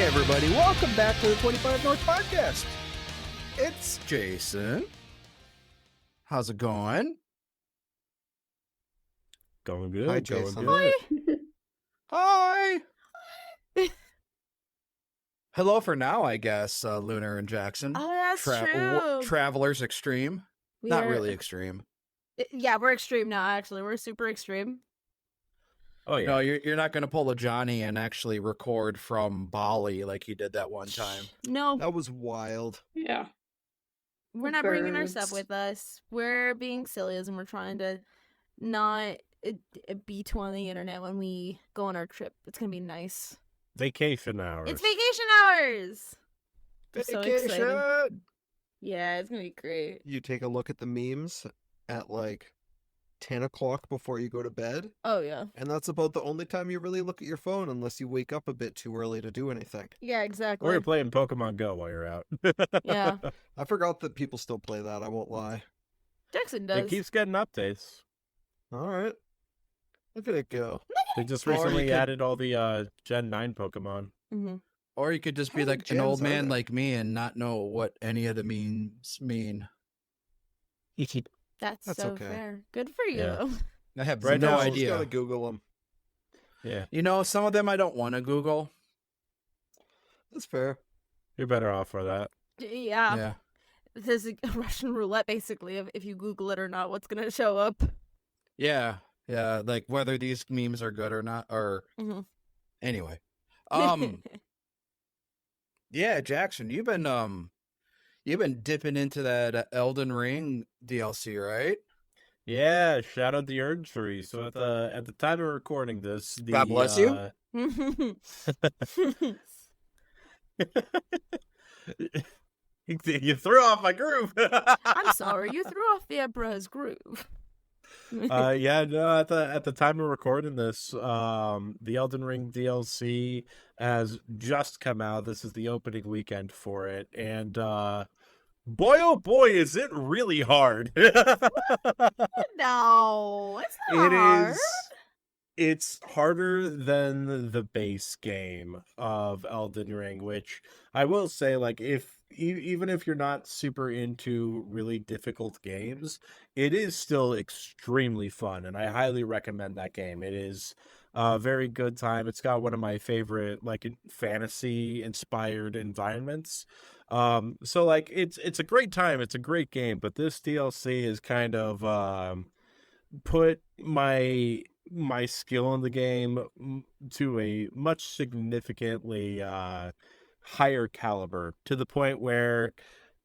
everybody, welcome back to the 25 North Podcast. It's Jason. How's it going? Going good. Hi, Going Jason. good. Hi. Hello for now, I guess, Lunar and Jackson. Oh, that's true. Travelers Extreme. Not really extreme. Yeah, we're extreme now, actually. We're super extreme. Oh, yeah. No, you're not going to pull a Johnny and actually record from Bali like you did that one time. No, That was wild. Yeah. we're not bringing our birds. stuff with us. We're being silly and we're trying to not be too on the internet when we go on our trip. It's going to be nice. Vacation hours. It's vacation hours! I'm so excited. Vacation! Yeah, it's going to be great. You take a look at the memes at like 10 o'clock before you go to bed, Oh, yeah. and that's about the only time you really look at your phone unless you wake up a bit too early to do anything. Yeah, exactly. Or you're playing Pokemon Go while you're out. Yeah. I forgot that people still play that, I won't lie. Jackson does. It keeps getting updates. Alright. Look at it go. They just Or you recently could- added all the Gen 9 Pokemon. Mm-hmm. Or you could just be How many like an gens old are man there? like me and not know what any of the memes mean. That's That's so okay. fair. Good for you. Yeah. I have Right no now, Just idea. gotta Google them. Yeah. You know, some of them I don't want to Google. That's fair. You're better off for that. Yeah. Yeah. There's a Russian roulette, basically, of if you Google it or not, what's going to show up. Yeah. Yeah. Like whether these memes are good or not, or Mhm. anyway. Yeah, Jackson, you've been dipping into that Elden Ring DLC, right? Yeah, shout out the Urgery. So at the time of recording this, God bless you. You threw off my groove. I'm sorry, you threw off the Emperor's groove. Yeah, no, at the time of recording this, the Elden Ring DLC has just come out. This is the opening weekend for it, and boy, oh boy, is it really hard. No, it's not hard. It's harder than the base game of Elden Ring, which I will say, like, even if you're not super into really difficult games, it is still extremely fun, and I highly recommend that game. It is a very good time. It's got one of my favorite, like, fantasy-inspired environments. So, like, it's a great time. It's a great game, but this DLC is kind of put my skill in the game to a much significantly higher caliber, to the point where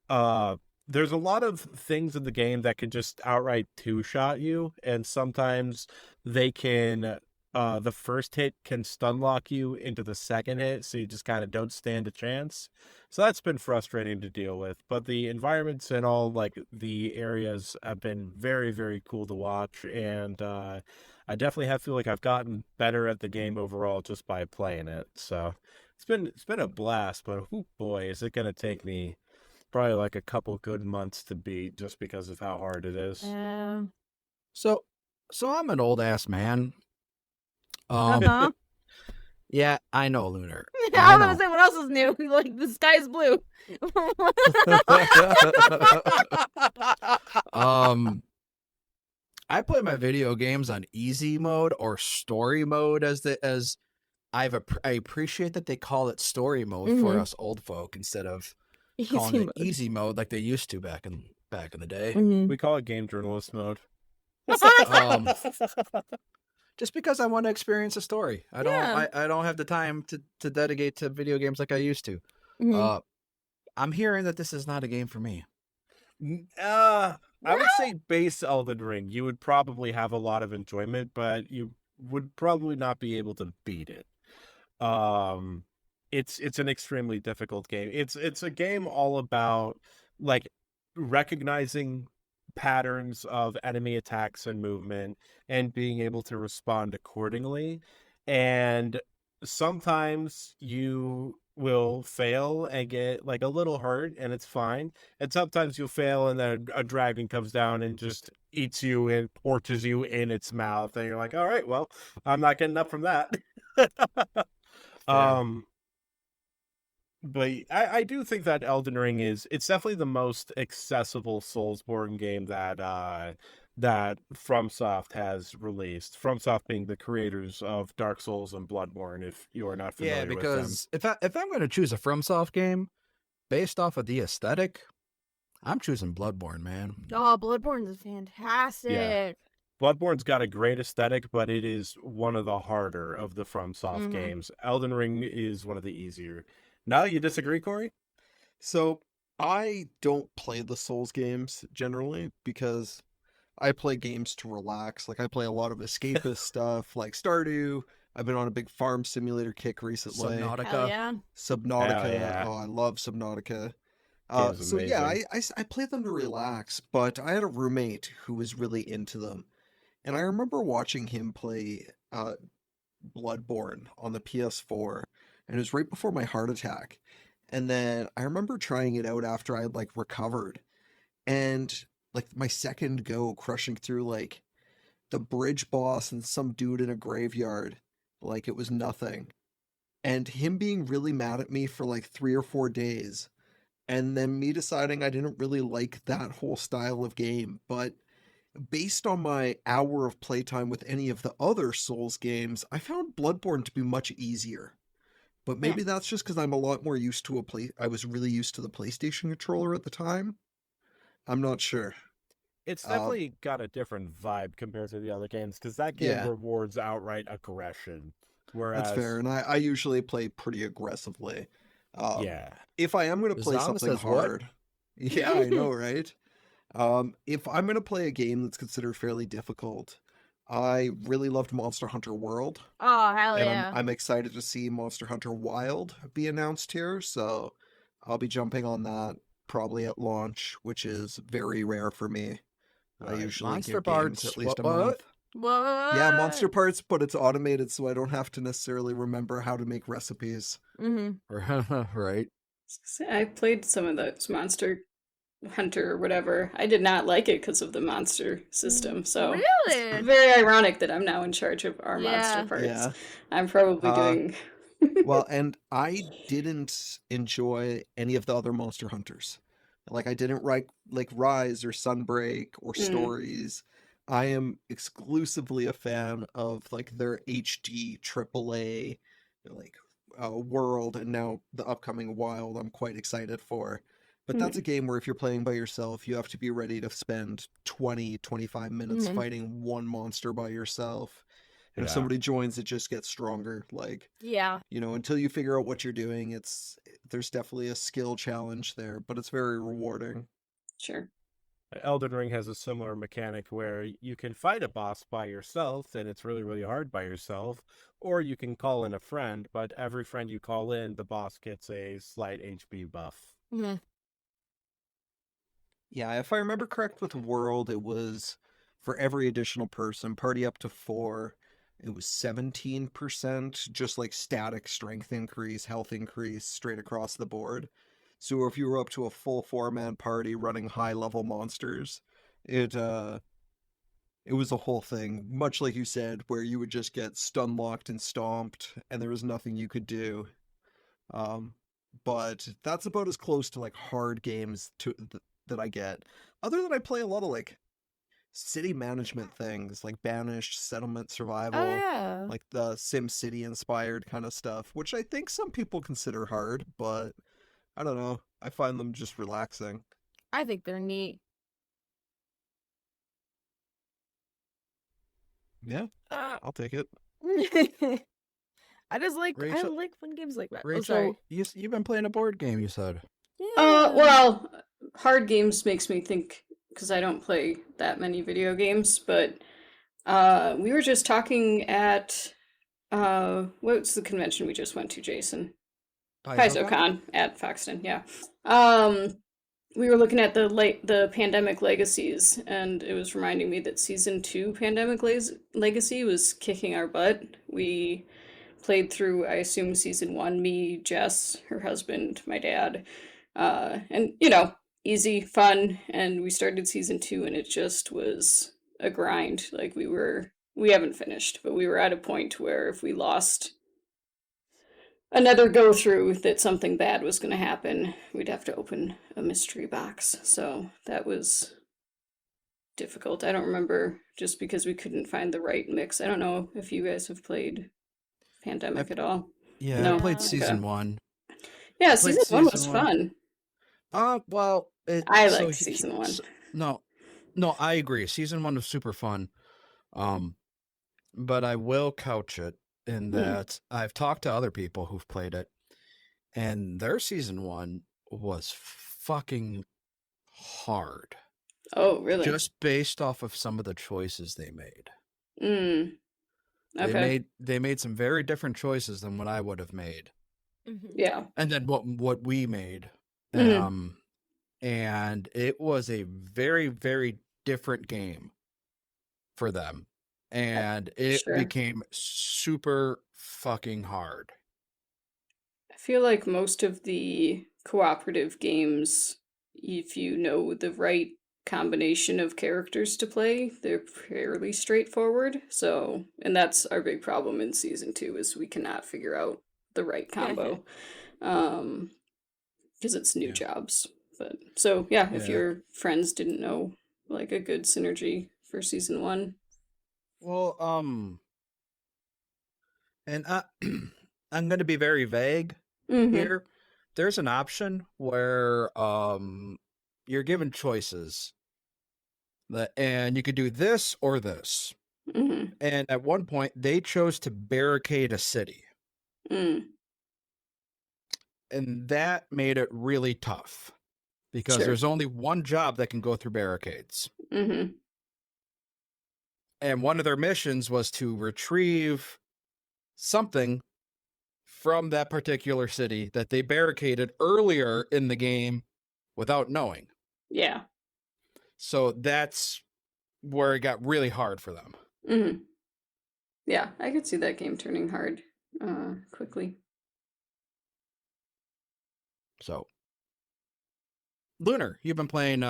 there's a lot of things in the game that can just outright two-shot you, and sometimes they can the first hit can stun lock you into the second hit, so you just kind of don't stand a chance. So that's been frustrating to deal with, but the environments and all, like, the areas have been very, very cool to watch, and I definitely feel like I've gotten better at the game overall just by playing it. So it's been a blast, but oh boy, is it going to take me probably like a couple good months to beat, just because of how hard it is. So I'm an old ass man. Uh-huh. Yeah, I know, Lunar. I was going to say, what else is new? Like, the sky's blue. I play my video games on easy mode or story mode, I appreciate that they call it story mode for Mhm. us old folk instead of Easy calling it mode. easy mode like they used to back in the day. Mhm. We call it game journalist mode. Um, just because I want to experience a story. I don't have the time to dedicate to video games like I used to. Mhm. I'm hearing that this is not a game for me. I would say base Elden Ring, you would probably have a lot of enjoyment, but you would probably not be able to beat it. It's an extremely difficult game. It's a game all about, like, recognizing patterns of enemy attacks and movement and being able to respond accordingly. And sometimes you will fail and get, like, a little hurt, and it's fine. And sometimes you'll fail and then a dragon comes down and just eats you and torches you in its mouth, and you're like, all right, well, I'm not getting up from that. But I do think that Elden Ring it's definitely the most accessible Soulsborne game that FromSoft has released. FromSoft being the creators of Dark Souls and Bloodborne, if you are not Yeah, familiar with them. because if I'm going to choose a FromSoft game based off of the aesthetic, I'm choosing Bloodborne, man. Oh, Bloodborne is fantastic. Bloodborne's got a great aesthetic, but it is one of the harder of the FromSoft Mhm. games. Elden Ring is one of the easier. Now, you disagree, Corey? So I don't play the Souls games generally because I play games to relax. Like I play a lot of escapist stuff like Stardew. I've been on a big farm simulator kick recently. Hell Subnautica. yeah. Subnautica. Hell yeah. Oh, I love Subnautica. Game's So yeah, amazing. I played them to relax, but I had a roommate who was really into them. And I remember watching him play Bloodborne on the PS4, and it was right before my heart attack. And then I remember trying it out after I had like recovered, and like my second go crushing through like the bridge boss and some dude in a graveyard, like it was nothing. And him being really mad at me for like 3 or 4 days, and then me deciding I didn't really like that whole style of game. But based on my hour of playtime with any of the other Souls games, I found Bloodborne to be much easier. But Yeah. maybe that's just because I'm a lot more used to I was really used to the PlayStation controller at the time. I'm not sure. It's definitely got a different vibe compared to the other games, because that game Yeah. rewards outright aggression. That's Whereas, fair, and I usually play pretty aggressively. yeah. If I am going to play Zom something says what? hard, yeah, I know, right? If I'm going to play a game that's considered fairly difficult, I really loved Monster Hunter World, Oh, hell and yeah. I'm excited to see Monster Hunter Wild be announced here. So I'll be jumping on that probably at launch, which is very rare for me. I Right. usually Monster give games Parts, at least a what? month. What? Yeah, Monster Parts, but it's automated, so I don't have to necessarily remember how to make recipes. Mm-hmm. Right. I played some of those Monster Hunter or whatever. I did not like it because of the monster system. So it's Really? very ironic that I'm now in charge of our Yeah. monster parts. Yeah. I'm probably Uh, doing. Well, and I didn't enjoy any of the other Monster Hunters. Like I didn't like Rise or Sunbreak or Mm. Stories. I am exclusively a fan of like their HD AAA like World, and now the upcoming Wild I'm quite excited for. But that's a game where if you're playing by yourself, you have to be ready to spend 20-25 minutes Mhm. fighting one monster by yourself. And if Yeah. somebody joins, it just gets stronger. Like, Yeah. you know, until you figure out what you're doing, there's definitely a skill challenge there, but it's very rewarding. Sure. Elden Ring has a similar mechanic where you can fight a boss by yourself, and it's really, really hard by yourself, or you can call in a friend, but every friend you call in, the boss gets a slight HP buff. Yeah. Yeah, if I remember correct with World, it was for every additional person, party up to 4, it was 17%, just like static strength increase, health increase straight across the board. So if you were up to a full 4-man party running high level monsters, it was a whole thing, much like you said, where you would just get stun locked and stomped, and there was nothing you could do. But that's about as close to like hard games that I get. Other than I play a lot of like city management things, like Banished, Settlement Survival, Oh, yeah. like the Sim City inspired kind of stuff, which I think some people consider hard, but I don't know. I find them just relaxing. I think they're neat. Yeah, I'll take it. I just like I Rachel- like fun games like that. Rachel, sorry. you've been playing a board game, you said. Yeah. Well, hard games makes me think because I don't play that many video games, but we were just talking at what's the convention we just went to, Jason? PaizoCon at Foxton, yeah. We were looking at the Pandemic Legacies, and it was reminding me that Season 2 Pandemic Legacy was kicking our butt. We played through, I assume, Season 1, me, Jess, her husband, my dad, and, you know, easy, fun, and we started Season 2, and it just was a grind. Like, we haven't finished, but we were at a point where if we lost another go through that something bad was going to happen, we'd have to open a mystery box. So that was difficult. I don't remember, just because we couldn't find the right mix. I don't know if you guys have played Pandemic at all. Yeah, No? I played Okay. season 1. Yeah, I played season 1 was season 1. fun. Well, I liked season 1. No, I agree. Season 1 was super fun. But I will couch it in that I've talked to other people who've played it, and their season 1 was fucking hard. Oh, really? Just based off of some of the choices they made. Okay. They made some very different choices than what I would have made. Yeah. And then what we made. Mhm. And it was a very, very different game for them. And it Sure. became super fucking hard. I feel like most of the cooperative games, if you know the right combination of characters to play, they're fairly straightforward. So, and that's our big problem in season 2, is we cannot figure out the right combo. Because it's new Yeah. jobs. But so yeah, if Yeah. your friends didn't know like a good synergy for season 1. Well, and I'm going to be very vague here. There's an option where you're given choices, and you could do this or this. And at one point, they chose to barricade a city. And that made it really tough because Sure. there's only one job that can go through barricades. And one of their missions was to retrieve something from that particular city that they barricaded earlier in the game without knowing. Yeah. So that's where it got really hard for them. Yeah, I could see that game turning hard quickly. So, Lunar, you've been playing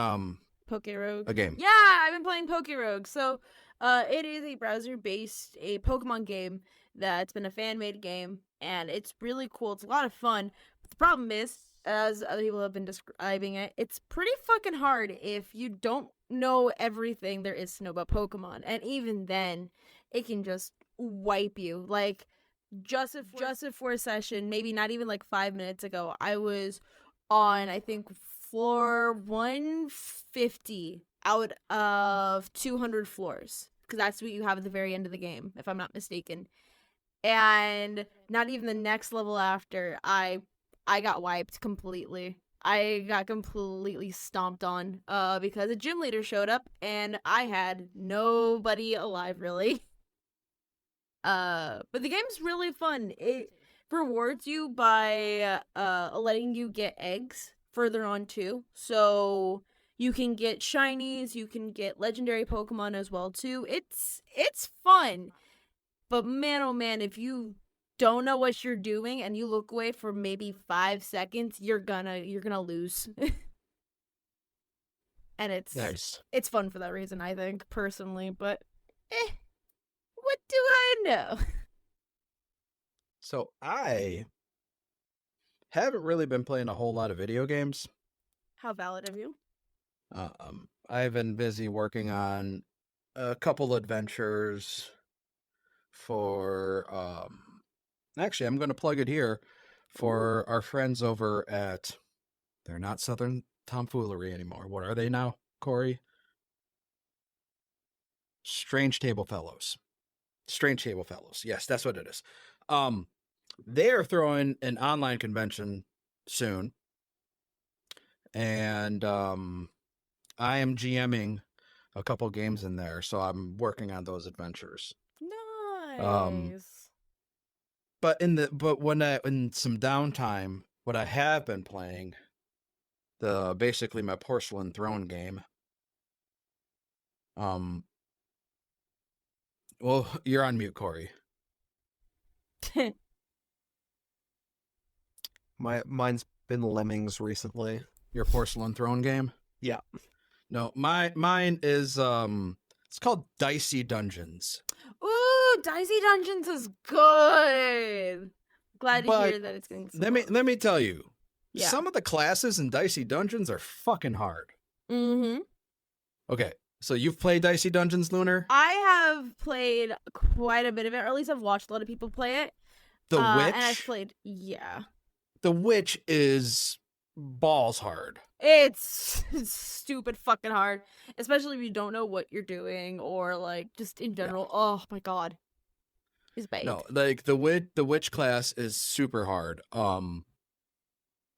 Poke Rogue. a game. Yeah, I've been playing Poke Rogue. So, it is a browser-based Pokemon game that's been a fan-made game, and it's really cool. It's a lot of fun. But the problem is, as other people have been describing it, it's pretty fucking hard if you don't know everything there is to know about Pokemon. And even then, it can just wipe you. Like, just for a session, maybe not even like 5 minutes ago, I was on, I think, floor 150 out of 200 floors, because that's what you have at the very end of the game, if I'm not mistaken. And not even the next level after, I got wiped completely. I got completely stomped on because a gym leader showed up and I had nobody alive, really. But the game's really fun. It rewards you by letting you get eggs further on too. So you can get shinies, you can get legendary Pokemon as well too. It's fun. But man, oh man, if you don't know what you're doing and you look away for maybe 5 seconds, you're gonna lose. And it's fun for that reason, I think, personally. But what do I know? So I haven't really been playing a whole lot of video games. How valid of you? I've been busy working on a couple adventures for actually, I'm going to plug it here for our friends over at, they're not Southern Tomfoolery anymore. What are they now, Corey? Strange Table Fellows. Yes, that's what it is. They are throwing an online convention soon, and I am GMing a couple games in there, so I'm working on those adventures. Nice. But in some downtime, what I have been playing, basically my Porcelain Throne game. Well, you're on mute, Corey. Mine's been Lemmings recently. Your Porcelain Throne game? Yeah. No, mine is it's called Dicey Dungeons. Ooh, Dicey Dungeons is good. glad to But hear that it's getting some let me tell you, Yeah. some of the classes in Dicey Dungeons are fucking hard. Mm-hmm. Okay, so you've played Dicey Dungeons, Lunar? I have played quite a bit of it, or at least I've watched a lot of people play it. The And I've Witch? played, yeah. The Witch is balls hard. It's stupid fucking hard, especially if you don't know what you're doing or like just in general. Oh my god, it's bad. No, like the witch class is super hard.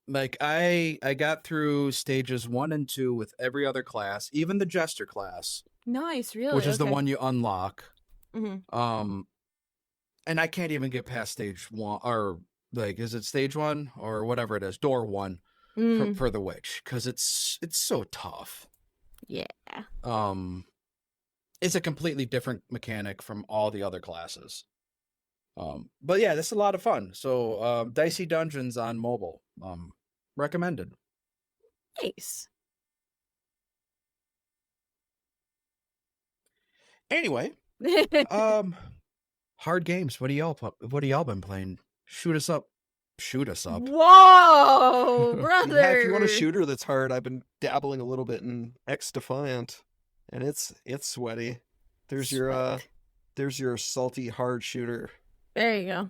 Like I got through stages 1 and 2 with every other class, even the Jester class, Nice, really, which is the okay. one you unlock. Mhm. And I can't even get past stage 1, or like, is it stage 1 or whatever it is, door 1 for the witch, because it's so tough. Yeah. It's a completely different mechanic from all the other classes. But yeah, this is a lot of fun. So Dicey Dungeons on mobile, recommended. Nice. Anyway, hard games. What do y'all been playing? Shoot us up. Whoa, brother. Yeah, if you want a shooter that's hard, I've been dabbling a little bit in X Defiant, and it's sweaty. There's your salty hard shooter. There you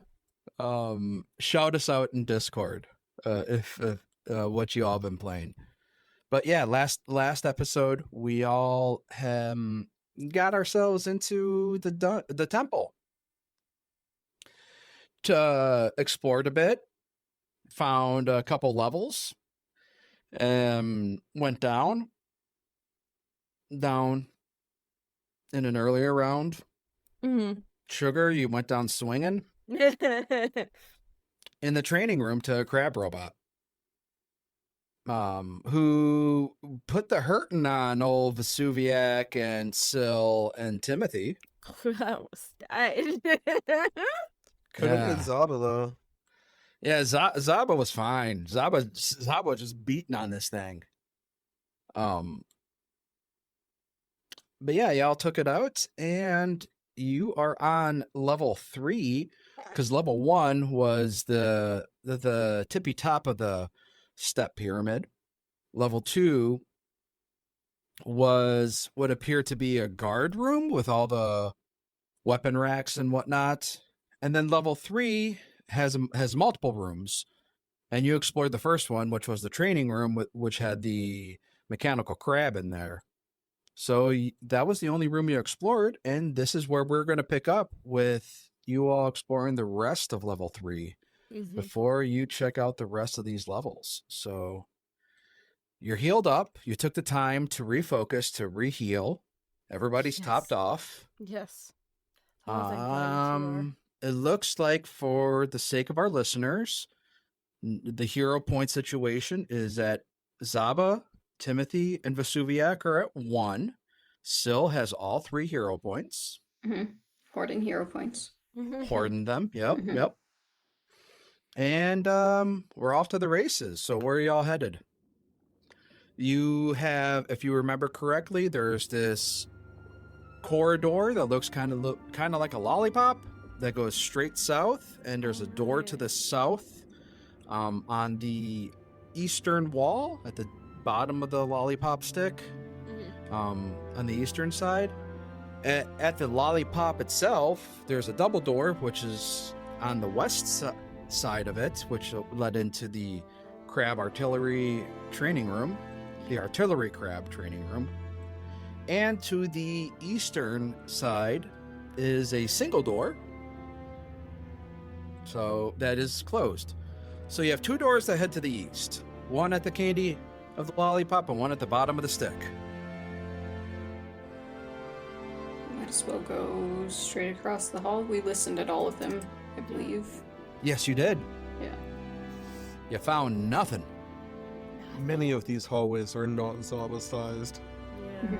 go. Shout us out in Discord if what you all been playing. But yeah, last episode we all got ourselves into the temple to explore it a bit. Found a couple levels. Went down in an earlier round. Mm-hmm. Sugar, you went down swinging in the training room to a crab robot. Who put the hurting on old Vesuviac and Syl and Timothy. I was died. Could have been Zaba though. Yeah, Zaba was fine. Zaba just beating on this thing. But yeah, y'all took it out, and you are on level 3, because level 1 was the tippy top of the step pyramid. Level 2 was what appeared to be a guard room with all the weapon racks and whatnot. And then level 3 has multiple rooms, and you explored the first one, which was the training room, which had the mechanical crab in there. So that was the only room you explored, and this is where we're going to pick up with you all exploring the rest of level 3 before you check out the rest of these levels. So you're healed up. You took the time to refocus, to re-heal. Everybody's topped off. Yes. It looks like, for the sake of our listeners, the hero point situation is that Zaba, Timothy, and Vesuviac are at 1. Syl has all 3 hero points. Mm-hmm. Hoarding hero points. Hoarding them. Yep. And we're off to the races. So where are y'all headed? You have, if you remember correctly, there's this corridor that looks kind of like a lollipop that goes straight south, and there's a door to the south on the eastern wall at the bottom of the lollipop stick, on the eastern side. At the lollipop itself, there's a double door, which is on the west side of it, which led into the crab artillery training room, the artillery crab training room. And to the eastern side is a single door, so that is closed. So you have 2 doors that head to the east, one at the candy of the lollipop and one at the bottom of the stick. Might as well go straight across the hall. We listened at all of them, I believe. Yes, you did. Yeah. You found nothing. Many of these hallways are not Zaba-sized. Yeah.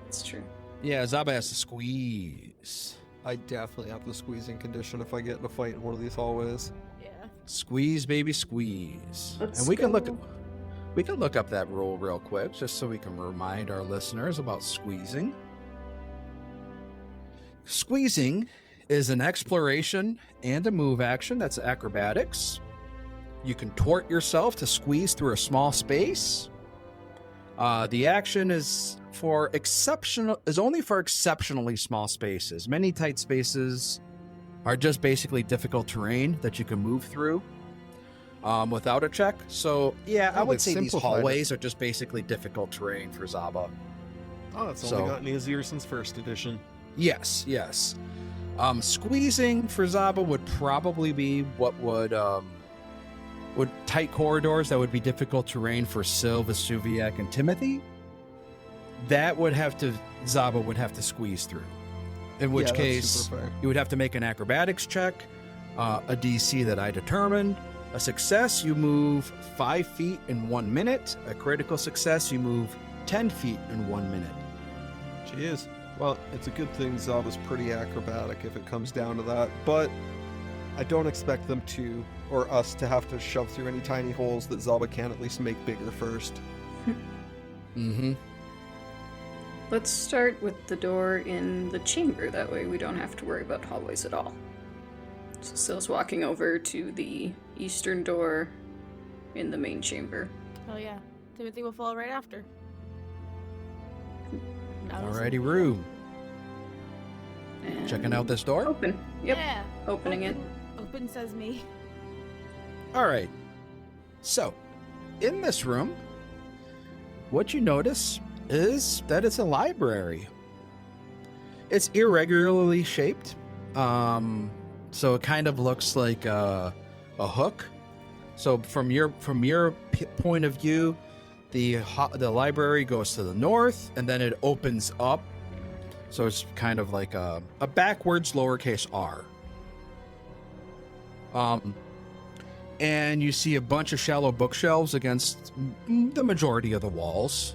It's true. Yeah, Zaba has to squeeze. I definitely have the squeezing condition if I get in a fight in one of these hallways. Yeah. Squeeze, baby, squeeze. Let's And we can go. look up that rule real quick, just so we can remind our listeners about squeezing. Squeezing is an exploration and a move action. That's acrobatics. You can tort yourself to squeeze through a small space. The action is only for exceptionally small spaces. Many tight spaces are just basically difficult terrain that you can move through without a check. So yeah, I Oh, would they've say these simplified it. hallways are just basically difficult terrain for Zaba. Oh, it's So- only gotten easier since first edition. Yes. Squeezing for Zaba would probably be what would tight corridors that would be difficult terrain for Syl, Vesuviac, and Timothy. Zaba would have to squeeze through. In which Yeah, that's case, super fair. you would have to make an acrobatics check, a DC that I determined. A success, you move 5 feet in 1 minute. A critical success, you move 10 feet in 1 minute. Cheers. Well, it's a good thing Zaba's pretty acrobatic if it comes down to that, but I don't expect them to, or us to have to shove through any tiny holes that Zaba can at least make bigger first. Mm-hmm. Let's start with the door in the chamber. That way we don't have to worry about hallways at all. So Syl's walking over to the eastern door in the main chamber. Oh yeah, Timothy will follow right after. Now he's Alrighty, in. Rue. And Checking out this door? Open. Yep. Yeah. Opening it. Open says me. All right. So, in this room, what you notice is that it's a library. It's irregularly shaped. So it kind of looks like a hook. So from your point of view, the library goes to the north, and then it opens up. So it's kind of like a backwards lowercase r. And you see a bunch of shallow bookshelves against the majority of the walls.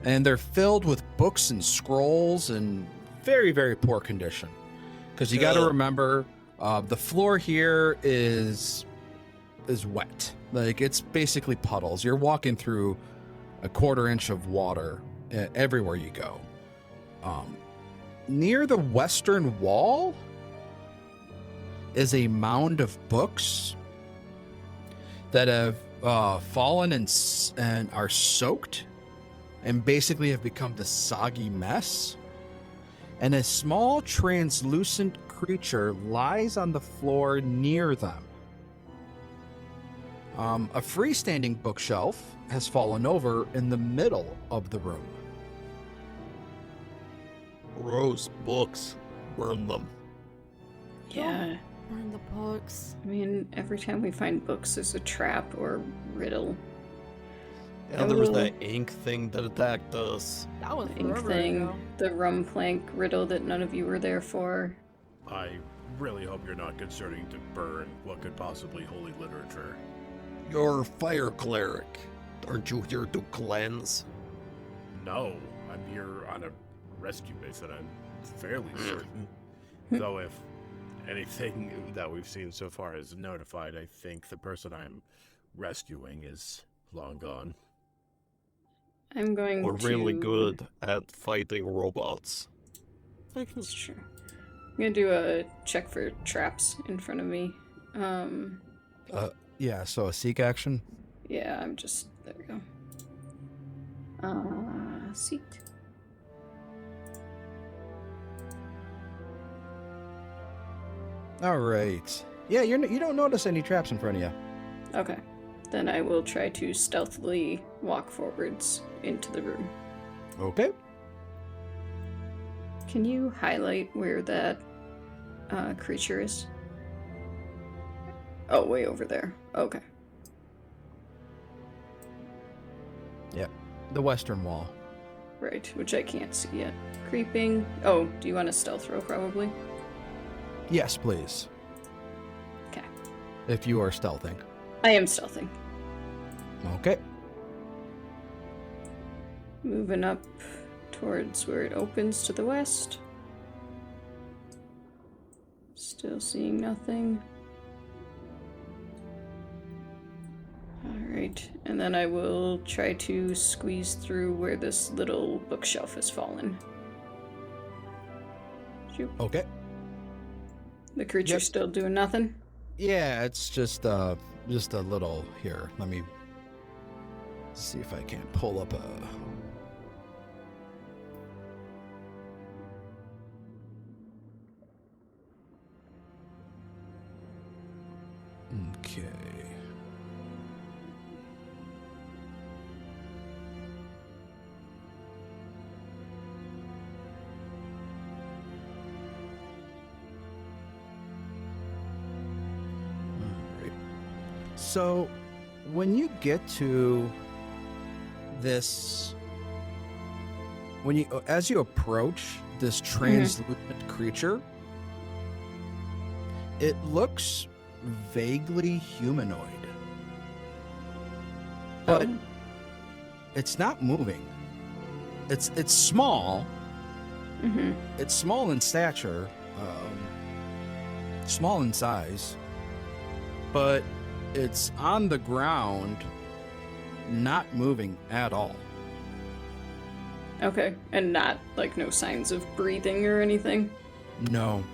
And they're filled with books and scrolls in very, very poor condition. Because you got to remember, the floor here is wet. Like, it's basically puddles. You're walking through a 1/4 inch of water everywhere you go. Near the western wall is a mound of books that have fallen and are soaked and basically have become this soggy mess. And a small translucent creature lies on the floor near them. A freestanding bookshelf has fallen over in the middle of the room. Gross books. Burn them. Yeah. Burn the books. I mean, every time we find books, there's a trap or riddle. And there was Oh. that ink thing that attacked us. That was Ink forever thing, ago. the rum plank riddle that none of you were there for. I really hope you're not concerning to burn what could possibly holy literature. You're a fire cleric. Aren't you here to cleanse? No, I'm here on a rescue mission, I'm fairly certain. Though if anything that we've seen so far is notified, I think the person I'm rescuing is long gone. I'm going We're to... really good at fighting robots. That's true. I'm gonna do a check for traps in front of me. Yeah, so a seek action. Yeah, I'm just... There we go. Seek. All right. Yeah, you don't notice any traps in front of you. Okay. Then I will try to stealthily walk forwards into the room. Okay. Can you highlight where that creature is? Oh, way over there. Okay. The western wall. Right, which I can't see yet. Creeping. Oh, do you want a stealth roll, probably? Yes, please. Okay. If you are stealthing. I am stealthing. Okay. Moving up towards where it opens to the west. Still seeing nothing. Alright, and then I will try to squeeze through where this little bookshelf has fallen. Shoot. Okay. The creature's Yep. still doing nothing? Yeah, it's just a little here. Let me see if I can pull up a. Okay. Alright. So, when you get to this, as you approach this translucent creature, it looks vaguely humanoid, but it's not moving. It's small. Mm-hmm. It's small in stature, small in size, but it's on the ground, not moving at all. Okay, and not, like, no signs of breathing or anything? No.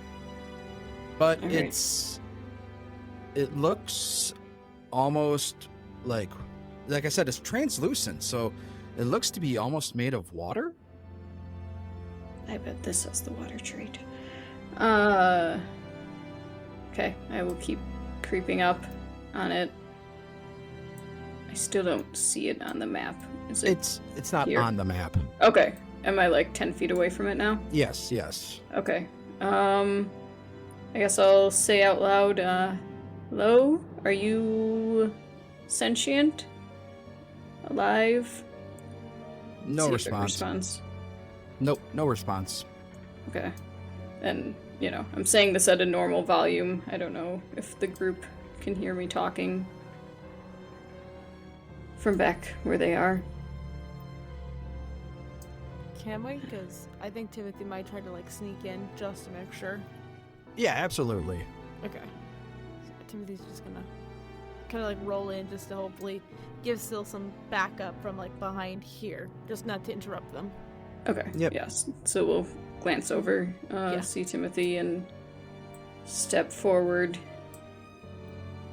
But Alright. it looks almost like I said, it's translucent, so it looks to be almost made of water. I bet this has the water trait. Okay, I will keep creeping up on it. I still don't see it on the map. Is it? It's not here? on the map. Okay. Am I like 10 feet away from it now? Yes. Okay. I guess I'll say out loud, hello? Are you sentient? Alive? No See if it response. responds. Nope, no response. Okay. And, I'm saying this at a normal volume. I don't know if the group can hear me talking from back where they are. Can we? Because I think Timothy might try to like sneak in just to make sure. Yeah, absolutely. Okay. So Timothy's just gonna kind of like roll in just to hopefully give Syl some backup from like behind here, just not to interrupt them. Okay. Yep. Yes. So we'll glance over, see Timothy, and step forward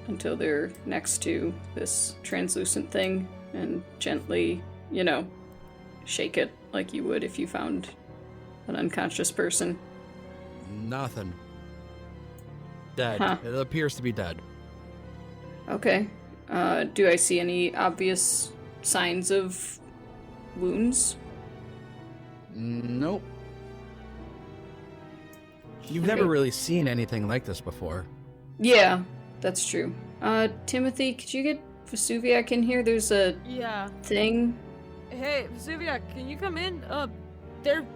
until they're next to this translucent thing, and gently, shake it like you would if you found an unconscious person. Nothing. Dead. Huh. It appears to be dead. Okay. Do I see any obvious signs of wounds? Nope. You've never Okay. really seen anything like this before. Yeah, that's true. Timothy, could you get Vesuviac in here? There's a Yeah. thing. Hey, Vesuviac, can you come in? There.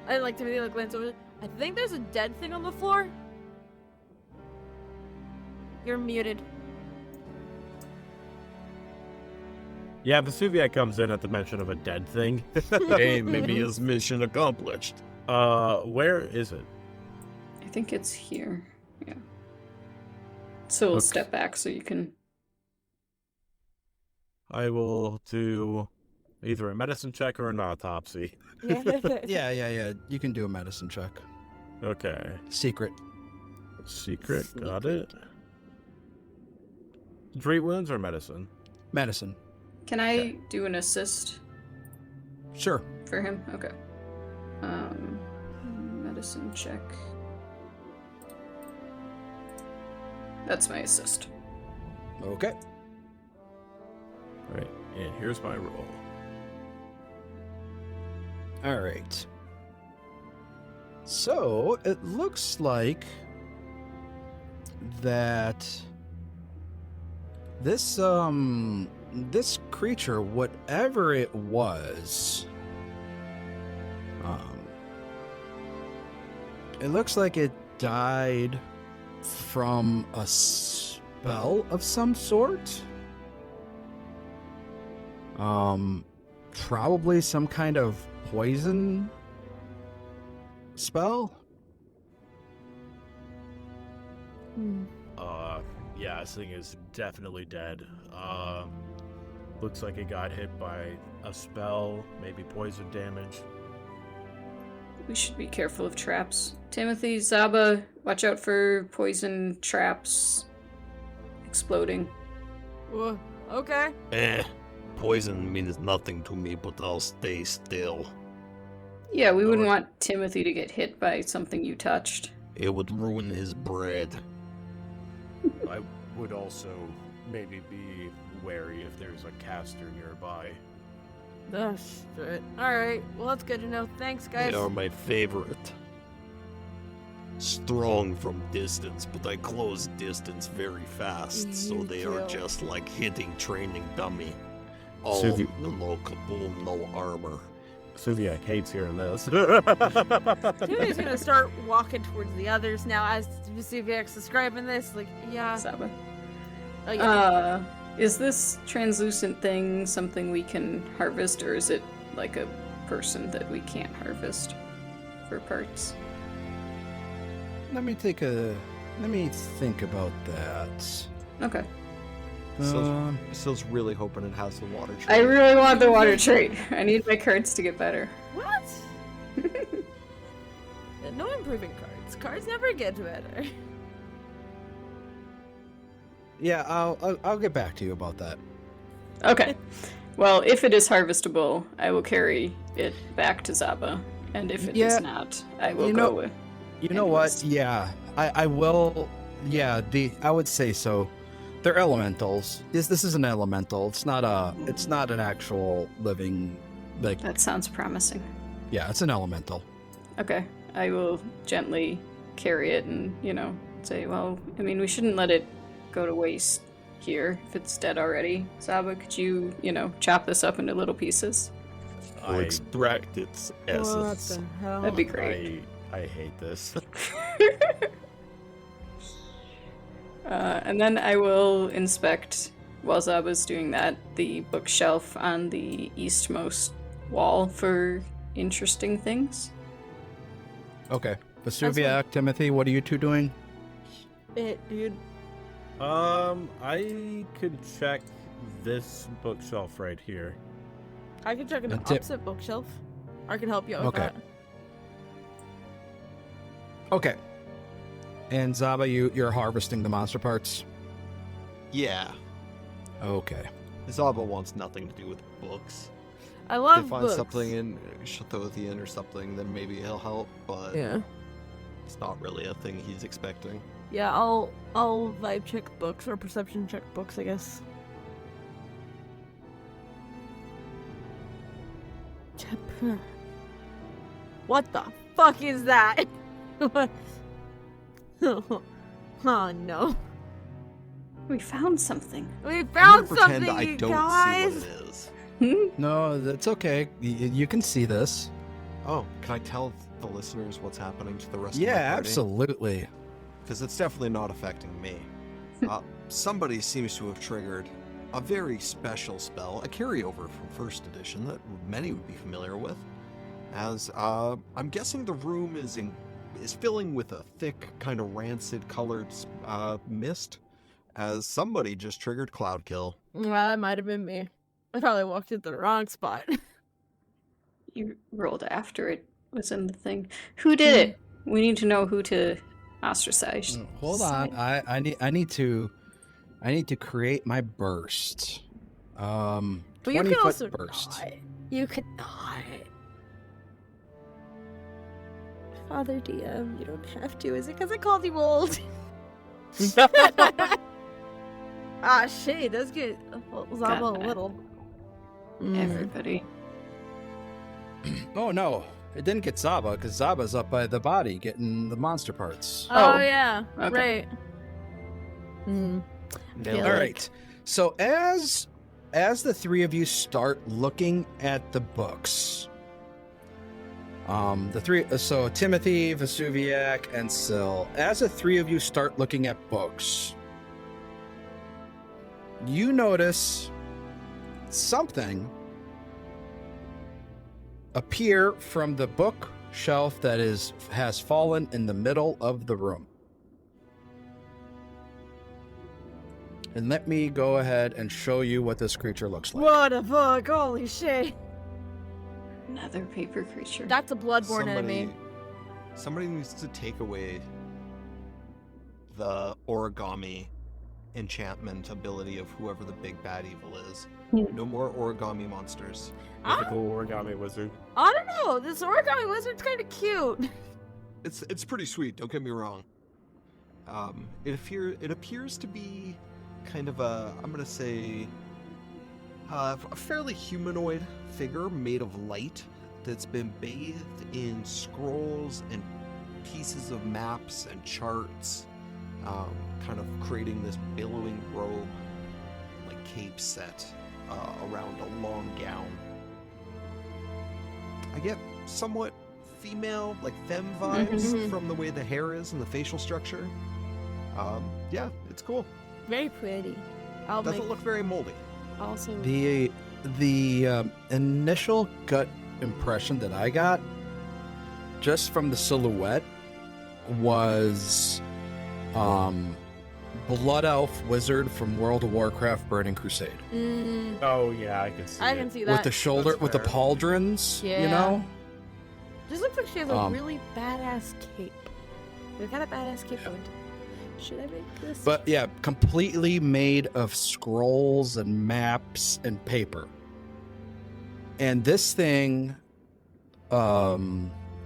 I like Timothy like glance over. I think there's a dead thing on the floor. You're muted. Yeah, Vesuviac comes in at the mention of a dead thing. Hey, maybe his mission accomplished. Where is it? I think it's here. Yeah. So we'll Okay. step back so you can. I will do either a medicine check or an autopsy. Yeah. You can do a medicine check. Okay. Secret. Secret, got it. Treat wounds or medicine? Medicine. Can I do an assist Sure. for him? Okay. Medicine check. That's my assist. Okay. Right, and here's my roll. All right. So it looks like that this creature, whatever it was, it looks like it died from a spell of some sort. Probably some kind of poison spell. Yeah, this thing is definitely dead. Looks like it got hit by a spell, maybe poison damage. we should be careful of traps. Timothy, Zaba, watch out for poison traps exploding. Whoa, okay. Poison means nothing to me, but I'll stay still. Yeah, we wouldn't want Timothy to get hit by something you touched. It would ruin his bread. I would also maybe be wary if there's a caster nearby. That's it. Alright, well, that's good to know. Thanks, guys. They are my favorite. Strong from distance, but I close distance very fast, so You they are too. just like hitting training dummy. All So you- no kaboom, no armor. Sylvia hates hearing this. Timmy's gonna start walking towards the others now as Vesuvius describing this. Like, yeah. Zaba. Oh, yeah. Is this translucent thing something we can harvest, or is it like a person that we can't harvest for parts? Let me think about that. Okay. Still's really hoping it has the water trait. I really want the water trait. I need my cards to get better. What? No improving cards. Cards never get better. Yeah, I'll get back to you about that. Okay. Well, if it is harvestable, I will carry it back to Zaba. And if it is Yeah. not, I will You go know- with. You know what? Anyways. Yeah, I will. Yeah, I would say so. They're elementals. This is an elemental. It's not an actual living. Like, That sounds promising. yeah, it's an elemental. Okay. I will gently carry it and, say, well, I mean, we shouldn't let it go to waste here if it's dead already. Zaba, could you, chop this up into little pieces? I'll extract its essence. hell? That'd be great. I hate this. And then I will inspect, while Zaba's doing that, the bookshelf on the eastmost wall for interesting things. Okay, Vesuviac, Timothy, what are you two doing? It, dude. I could check this bookshelf right here. I can check an A tip. opposite bookshelf. I can help you out with Okay. that. Okay. And Zaba, you're harvesting the monster parts. Yeah. Okay. Zaba wants nothing to do with books. I If love they find books. something in Shatothian or something, then maybe he'll help, but Yeah. it's not really a thing he's expecting. Yeah, I'll vibe check books or perception check books, I guess. What the fuck is that? What? Oh no. We found something. We I'm found gonna pretend something, I you don't guys! see what it is. No, that's okay. You can see this. Oh, can I tell the listeners what's happening to the rest Yeah, of my party? absolutely. Because it's definitely not affecting me. Somebody seems to have triggered a very special spell, a carryover from first edition that many would be familiar with. As I'm guessing the room is filling with a thick, kind of rancid colored mist. As somebody just triggered Cloud Kill. Well, that might have been me. I probably walked into the wrong spot. You rolled after it was in the thing. Who did it? We need to know who to ostracize. Hold on. I need to create my burst. But you 20 can foot also burst. not. You could not. Father DM, you don't have to. Is it because I called you old? Ah, shit, it does get Zaba a God. little. Everybody. Oh no, it didn't get Zaba because Zaba's up by the body getting the monster parts. Oh, Oh, yeah, okay. right. Mm. Nailed All it. right. So as the three of you start looking at the books, so Timothy, Vesuviac, and Syl, as the three of you start looking at books, you notice something appear from the bookshelf that has fallen in the middle of the room. And let me go ahead and show you what this creature looks like. What the fuck? Holy shit. Another paper creature. That's a bloodborne enemy. Somebody needs to take away the origami enchantment ability of whoever the big bad evil is. No more origami monsters. Mythical origami wizard. I don't know. This origami wizard's kind of cute. It's pretty sweet. Don't get me wrong. It appears to be kind of I'm gonna say a fairly humanoid figure made of light that's been bathed in scrolls and pieces of maps and charts, kind of creating this billowing robe, like cape set around a long gown. I get somewhat female, like femme vibes from the way the hair is and the facial structure. Yeah, it's cool. Very pretty. Doesn't look very moldy. Also, The initial gut impression that I got just from the silhouette was Blood Elf Wizard from World of Warcraft Burning Crusade. Oh yeah, I can see. I it. can see that. With the shoulder, That's with the fair. pauldrons, you Yeah. know? Just looks like she has a Um, really badass cape. We got a badass cape on. Should I make this? But yeah, completely made of scrolls and maps and paper. And this thing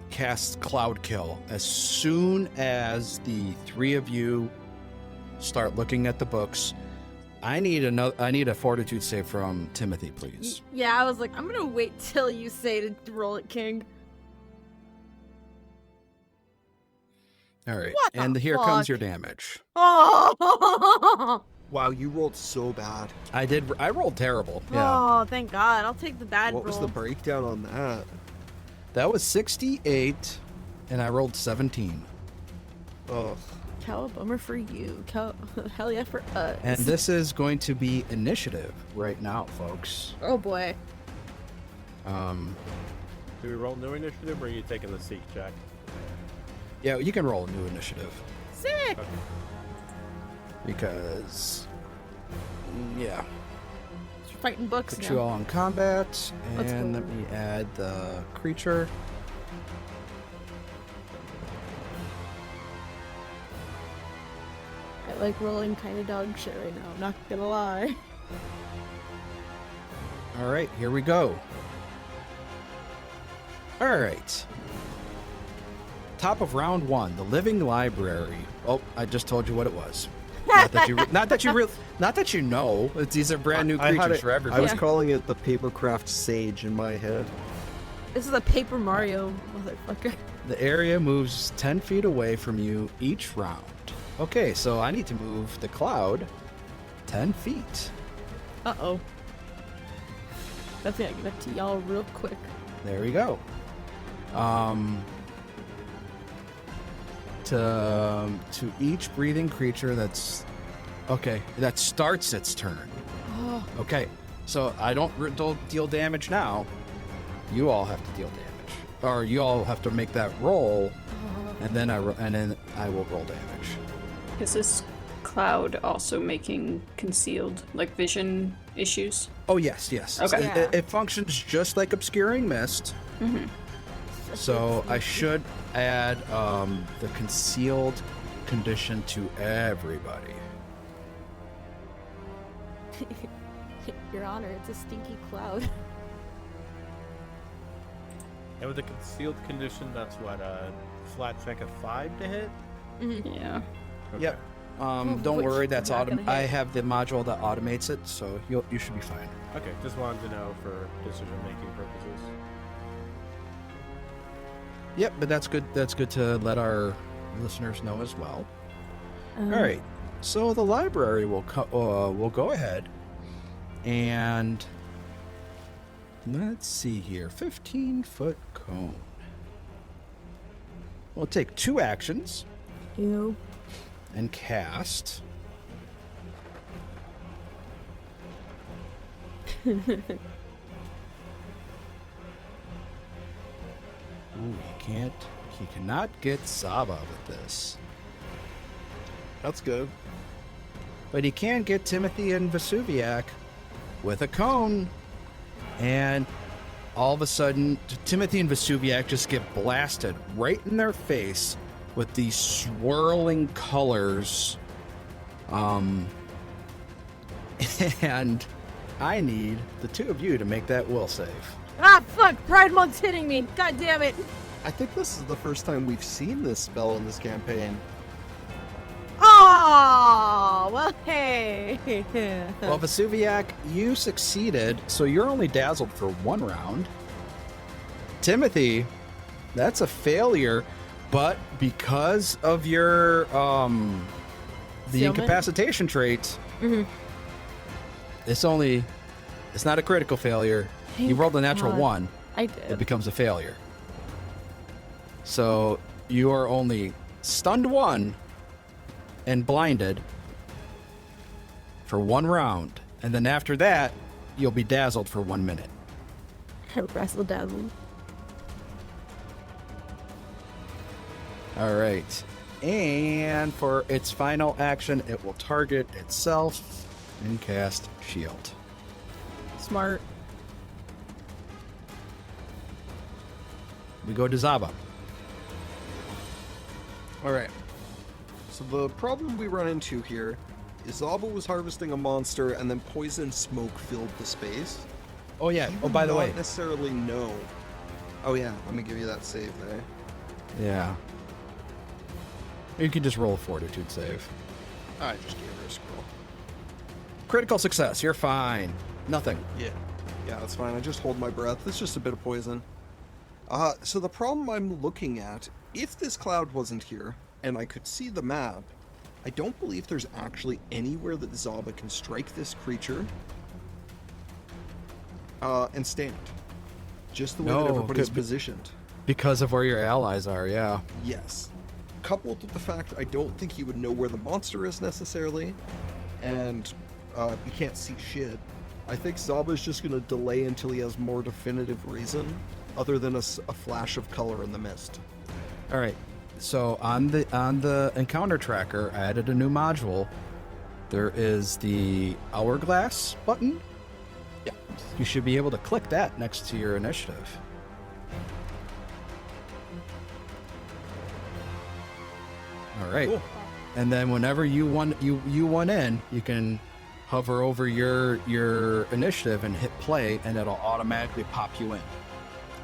casts Cloud Kill as soon as the three of you start looking at the books. I need a fortitude save from Timothy, please. Yeah, I was like, I'm gonna wait till you say to roll it, King. All right. What the And here fuck? comes your damage. Oh, Wow, you rolled so bad. I rolled terrible. Yeah. oh, thank God. I'll take the bad What roll. was the breakdown on that? That was 68 and I rolled 17. Ugh. Cal, a bummer for you. Cal, hell yeah for us. And this is going to be initiative right now, folks. Oh boy. Do we roll new initiative or are you taking the seek check? Yeah, you can roll a new initiative Sick. Okay. because, yeah, Fighting books put now. you all in combat, Let's and go. let me add the creature. I like rolling kind of dog shit right now. I'm not gonna lie. All right, here we go. All right. Top of round one, the Living Library. Oh, I just told you what it was. Not that you know. These are brand new I had creatures it- for I everybody. was Yeah. calling it the Papercraft Sage in my head. This is a Paper Mario motherfucker. The area moves 10 feet away from you each round. Okay, so I need to move the cloud 10 feet. Uh-oh. That's gonna get up to y'all real quick. There we go. To each breathing creature that starts its turn. Oh, Okay, so I don't deal damage now. You all have to deal damage, or you all have to make that roll, and then I will roll damage. Is this cloud also making concealed, like vision issues? Oh yes. Okay. Yeah. It functions just like obscuring mist. So I should add the concealed condition to everybody. Your Honor, it's a stinky cloud. And with the concealed condition, that's what a flat check of 5 to hit. Yeah. Okay. Yep. Don't Which worry, that's not gonna hit. I have the module that automates it, so you should be fine. Okay, just wanted to know for decision-making purposes. Yep, but that's good. That's good to let our listeners know as well. All right. So the library will go ahead and let's see here. 15-foot cone. We'll take 2 actions Ew. and cast. Ooh, he cannot get Saba with this. That's good. But he can get Timothy and Vesuviac with a cone. And all of a sudden, Timothy and Vesuviac just get blasted right in their face with these swirling colors. And I need the two of you to make that will save. Ah, fuck! Pride Monk's hitting me! God damn it! I think this is the first time we've seen this spell in this campaign. Oh, well, hey. Well, Vesuviac, you succeeded, so you're only dazzled for 1 round. Timothy, that's a failure, but because of your the Sealment? incapacitation traits, it's not a critical failure. You Thank rolled a natural God. 1, I it did. becomes a failure. So you are only stunned 1 and blinded for 1 round, and then after that, you'll be dazzled for 1 minute. Wrestle dazzle. All right. And for its final action, it will target itself and cast shield. Smart. We go to Zaba. All right. So the problem we run into here is Zaba was harvesting a monster and then poison smoke filled the space. Oh yeah. He Oh, would by the not way. necessarily know. Oh yeah, let me give you that save there. Yeah. You can just roll a fortitude save. I just gave her a scroll. Critical success. You're fine. Nothing. Yeah, that's fine. I just hold my breath. It's just a bit of poison. So the problem I'm looking at, if this cloud wasn't here and I could see the map, I don't believe there's actually anywhere that Zaba can strike this creature and stand. Just the way No, that everybody's good- positioned. Because of where your allies are, yeah. Yes. Coupled with the fact I don't think he would know where the monster is necessarily, and he can't see shit. I think Zaba's just going to delay until he has more definitive reason, other than a flash of color in the mist. All right. So on the encounter tracker, I added a new module. There is the hourglass button. Yeah. You should be able to click that next to your initiative. All right. Cool. And then whenever you one in, you can hover over your initiative and hit play, and it'll automatically pop you in.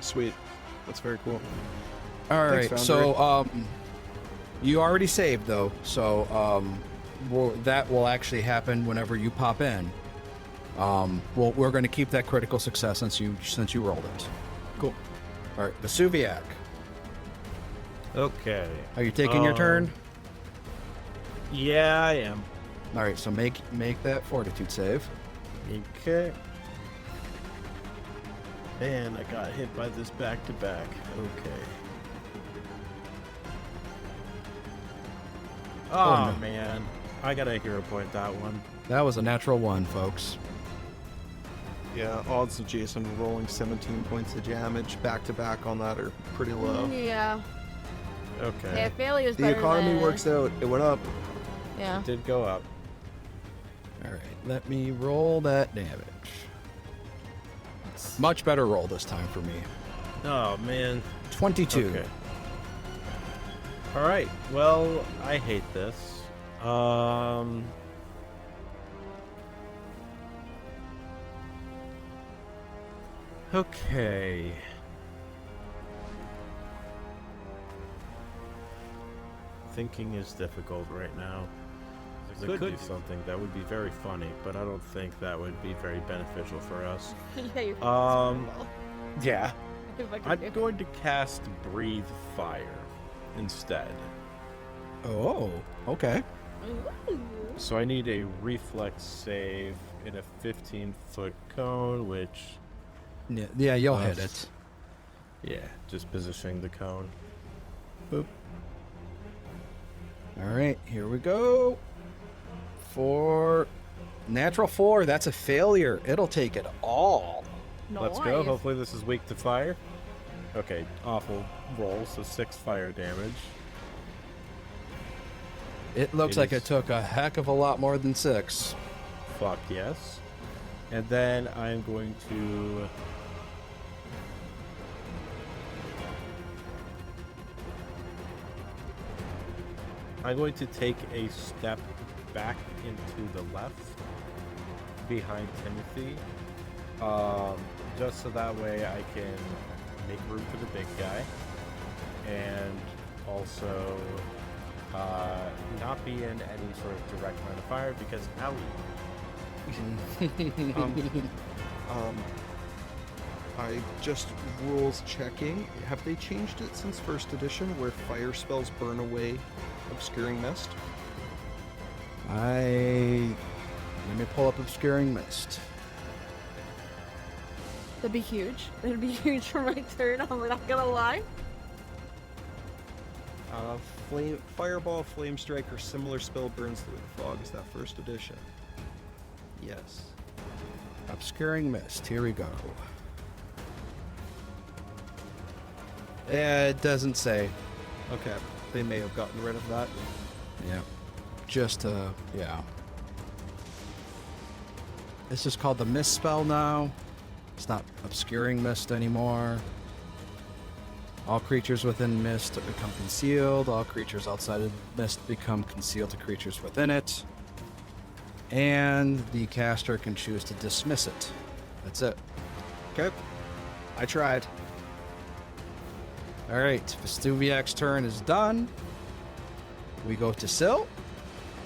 Sweet. That's very cool. All Thanks, right. Foundry. So you already saved though, so that will actually happen whenever you pop in. We're going to keep that critical success since you rolled it. Cool. All right, Vesuviac, Okay. are you taking your turn? Yeah, I am. All right, so make that fortitude save. Okay. Man, I got hit by this back to back. Okay. Oh, no. man. I gotta hero point that one. That was a natural 1, folks. Yeah, odds of Jason rolling 17 points of damage back to back on that are pretty low. Yeah. Okay. Yeah, failure's The better economy than- works out. It went up. Yeah. Did go up. All right, let me roll that damage. Much better roll this time for me. Oh, man. 22. Okay. Alright, well, I hate this. Okay. Thinking is difficult right now. There could be something that would be very funny, but I don't think that would be very beneficial for us. Yeah, you're Yeah. Fucking I'm do. going to cast Breathe Fire instead. Oh, okay. Ooh. So I need a reflex save in a 15-foot cone, which, Yeah, you'll hit it. yeah, just positioning the cone. Boop. All right, here we go. For natural 4, that's a failure. It'll take it all. Let's go. Nice. Hopefully this is weak to fire. Okay, awful roll, so 6 fire damage. It looks It like is- it took a heck of a lot more than 6. Fuck yes. And then I'm going to I'm going to take a step back into the left behind Timothy, just so that way I can make room for the big guy, and also not be in any sort of direct line of fire because I just rules checking. Have they changed it since first edition where fire spells burn away obscuring mist? Let me pull up Obscuring Mist. That'd be huge. That'd be huge for my turn. I'm not gonna lie. Fireball, Flame Strike, or similar spell burns through the fog. Is that first edition? Yes. Obscuring Mist. Here we go. It doesn't say. Okay. They may have gotten rid of that. Yeah. Just, yeah. This is called the Mist spell now. It's not Obscuring Mist anymore. All creatures within Mist become concealed. All creatures outside of Mist become concealed to creatures within it. And the caster can choose to dismiss it. That's it. Okay. I tried. Alright, Vestuviak's turn is done. We go to Syl.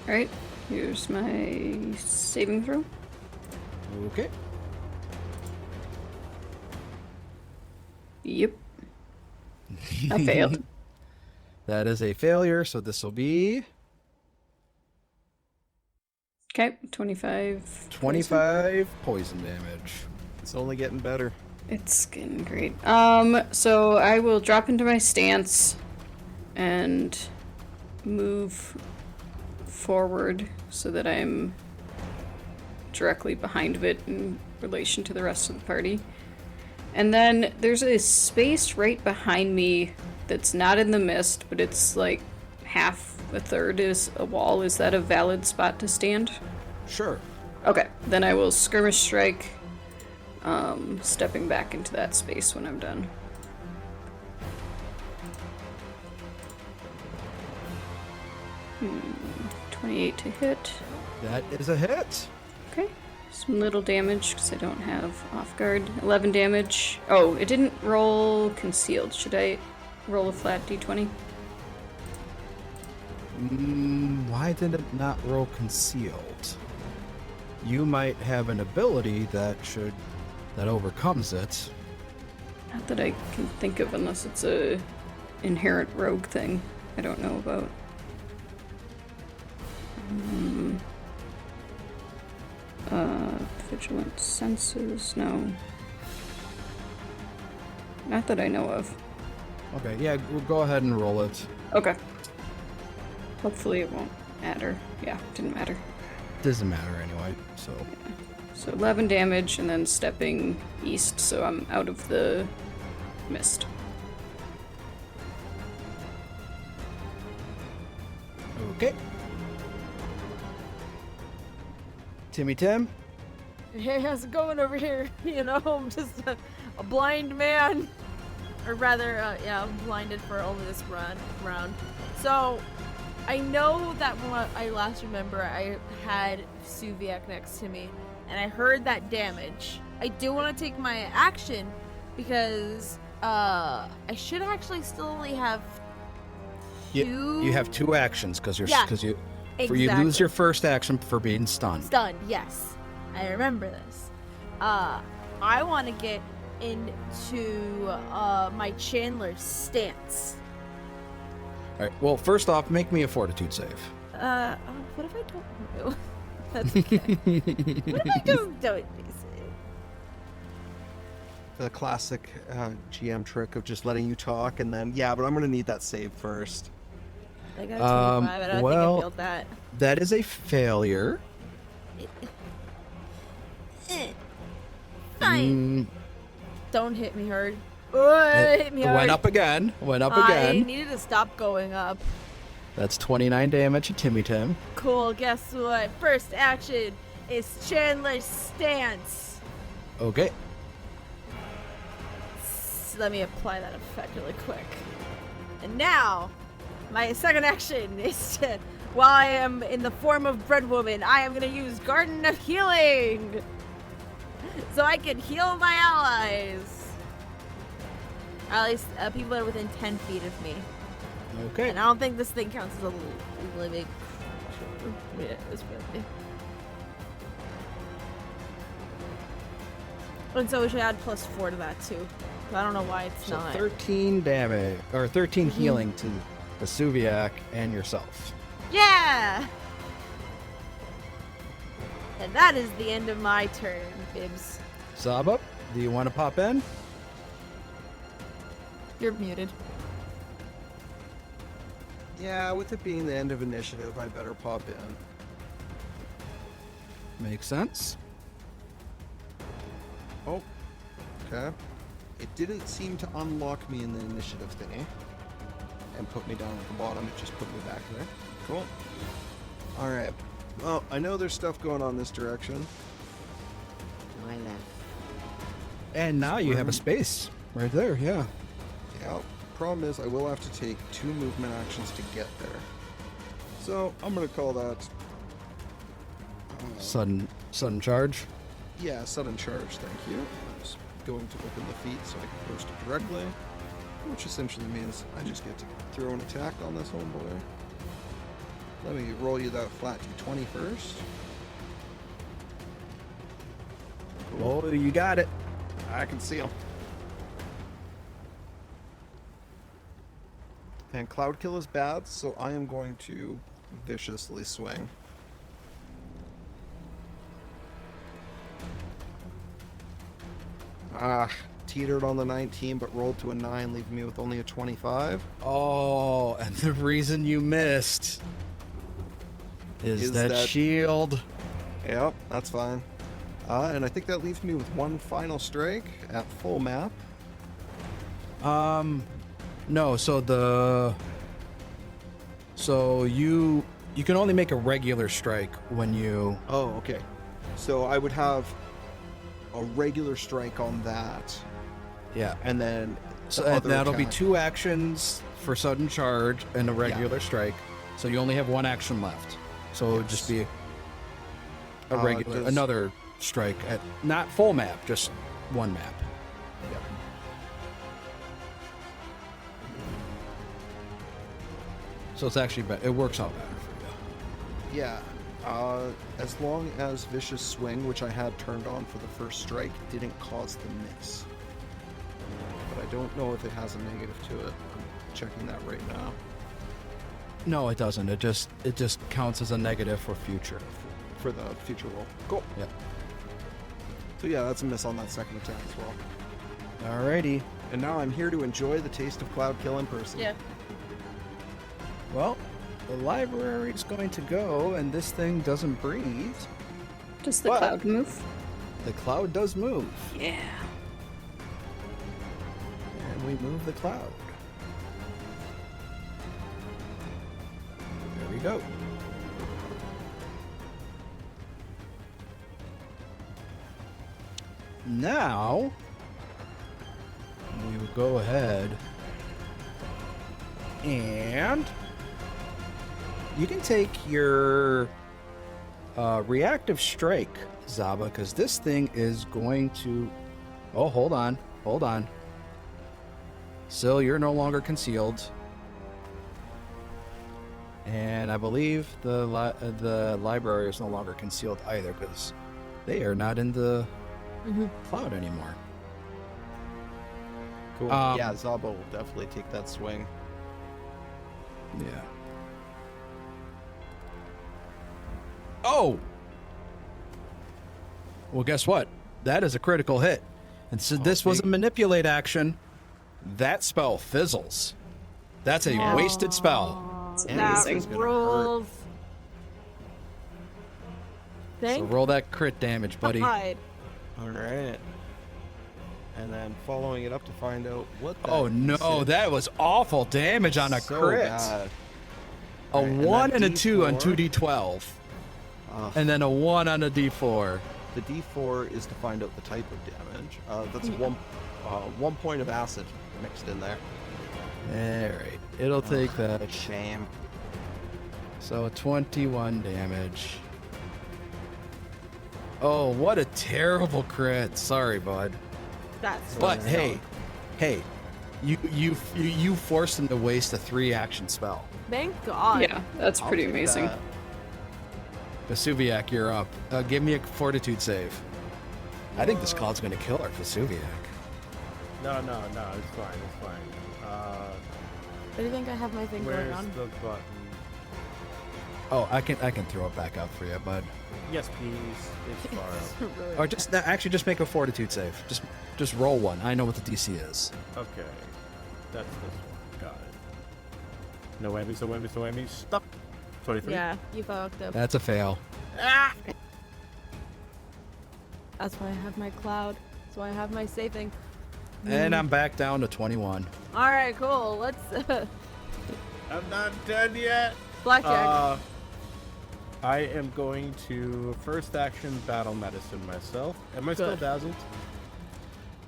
Alright, here's my saving throw. Okay. Yep. I failed. That is a failure, so this will be Okay, 25. 25 poison damage. It's only getting better. It's getting great. So I will drop into my stance and move forward so that I'm directly behind it in relation to the rest of the party. And then there's a space right behind me that's not in the mist, but it's like a third is a wall. Is that a valid spot to stand? Sure. Okay, then I will skirmish strike, stepping back into that space when I'm done. Hmm, 28 to hit. That is a hit. Okay, some little damage because I don't have off guard. 11 damage. Oh, it didn't roll concealed. Should I roll a flat d20? Why did it not roll concealed? You might have an ability that overcomes it. Not that I can think of unless it's a inherent rogue thing I don't know about. Vigilant senses, no. Not that I know of. Okay, yeah, we'll go ahead and roll it. Okay. Hopefully it won't matter. Yeah, didn't matter. Doesn't matter anyway, so. So 11 damage and then stepping east, so I'm out of the mist. Okay. Timmy Tim? Hey, how's it going over here? You know, I'm just a blind man. Or rather, yeah, I'm blinded for only this round. So, I know that when I last remember, I had Suviak next to me, and I heard that damage. I do want to take my action, because, I should actually still only have two... You have two actions, because you Exactly. lose your first action for being stunned. Stunned, yes. I remember this. I want to get into my Chandler stance. Alright, well, first off, make me a fortitude save. What if I don't know? That's okay. What if I just don't? The classic GM trick of just letting you talk and then, yeah, but I'm going to need that save first. I got a 25. I don't think I failed that. That is a failure. Fine. Don't hit me hard. Hit me hard. Went up again. I needed to stop going up. That's 29 damage to Timmy Tim. Cool, guess what? First action is Chandler's stance. Okay. Let me apply that effect really quick. And now, my second action is to, while I am in the form of Bread Woman, I am going to use Garden of Healing so I can heal my allies. At least people that are within 10 feet of me. Okay. And I don't think this thing counts as a living. Yeah, it's really. And so we should add +4 to that too. I don't know why it's So not. 13 damage, or 13 healing to the Suviac and yourself. Yeah! And that is the end of my turn, Bibs. Zaba, do you want to pop in? You're muted. Yeah, with it being the end of initiative, I better pop in. Makes sense. Oh, okay. It didn't seem to unlock me in the initiative thingy and put me down at the bottom. It just put me back there. Cool. All right. Well, I know there's stuff going on this direction. And now you have a space right there, yeah. Yeah. Problem is, I will have to take 2 movement actions to get there. So I'm gonna call that. Sudden charge. Yeah, sudden charge. Thank you. I'm just going to open the feat so I can post it directly, which essentially means I just get to throw an attack on this homeboy. Let me roll you that flat d20 first. Oh, you got it. I can see him. And Cloud Kill is bad, so I am going to viciously swing. Teetered on the 19, but rolled to a 9, leaving me with only a 25. Oh, and the reason you missed is that shield. Yep, that's fine. And I think that leaves me with one final strike at full map. No, so you can only make a regular strike when you. Oh, okay. So I would have a regular strike on that, Yeah. and then So the and other that'll be attack. 2 actions for sudden charge and a regular strike. So you only have 1 action left. So it would just be a regular does- another strike at not full map, just 1 map. Yeah. So it's actually better. It works out better for you. Yeah. As long as Vicious Swing, which I had turned on for the first strike, didn't cause the miss. But I don't know if it has a negative to it. I'm checking that right now. No, it doesn't. It just counts as a negative for future. For the future roll. Cool. Yep. So yeah, that's a miss on that second attack as well. Alrighty. And now I'm here to enjoy the taste of Cloud Kill in person. Yeah. Well, the library's going to go, and this thing doesn't breathe. Does the What? cloud move? The cloud does move, Yeah. and we move the cloud. There we go. Now, we will go ahead and you can take your reactive strike, Zaba, because this thing is going to. Oh, hold on. Syl, you're no longer concealed. And I believe the library is no longer concealed either, because they are not in the cloud anymore. Cool. Um, Yeah, Zaba will definitely take that swing. Yeah. Oh! Well, guess what? That is a critical hit. And so this was a manipulate action. That spell fizzles. That's a wasted spell. And That this is gonna rules. So Thank roll that crit damage, buddy. God. All right. And then following it up to find out what. Oh no, that was awful damage on a so crit. bad. A Alright, and 1 that and a 2 on D4? 2d12. Ugh. And then a 1 on a d4. The D4 is to find out the type of damage. That's one point of acid mixed in there. Alright. it'll take that. Shame. So 21 damage. Oh, what a terrible crit. Sorry, bud. That's But so hey, you forced him to waste a 3-action spell. Thank God. Yeah, that's I'll pretty take amazing. that. Vesuviac, you're up. Give me a fortitude save. I think this cloud's gonna kill our Vesuviac. No, it's fine, it's fine. I think I have my thing going Where's on. the button? Oh, I can throw it back up for you, bud. Yes, please. It's far up. Really- Or just make a fortitude save. Just roll one. I know what the DC is. Okay. That's this one. Got it. No whammies, no whammies, no whammies. Stop. 23. Yeah, you fucked up. That's a fail. That's why I have my cloud. That's why I have my saving. And I'm back down to 21. All right, cool. Let's I'm not done yet. blackjack. I am going to first action battle medicine myself. Am I still Good. dazzled?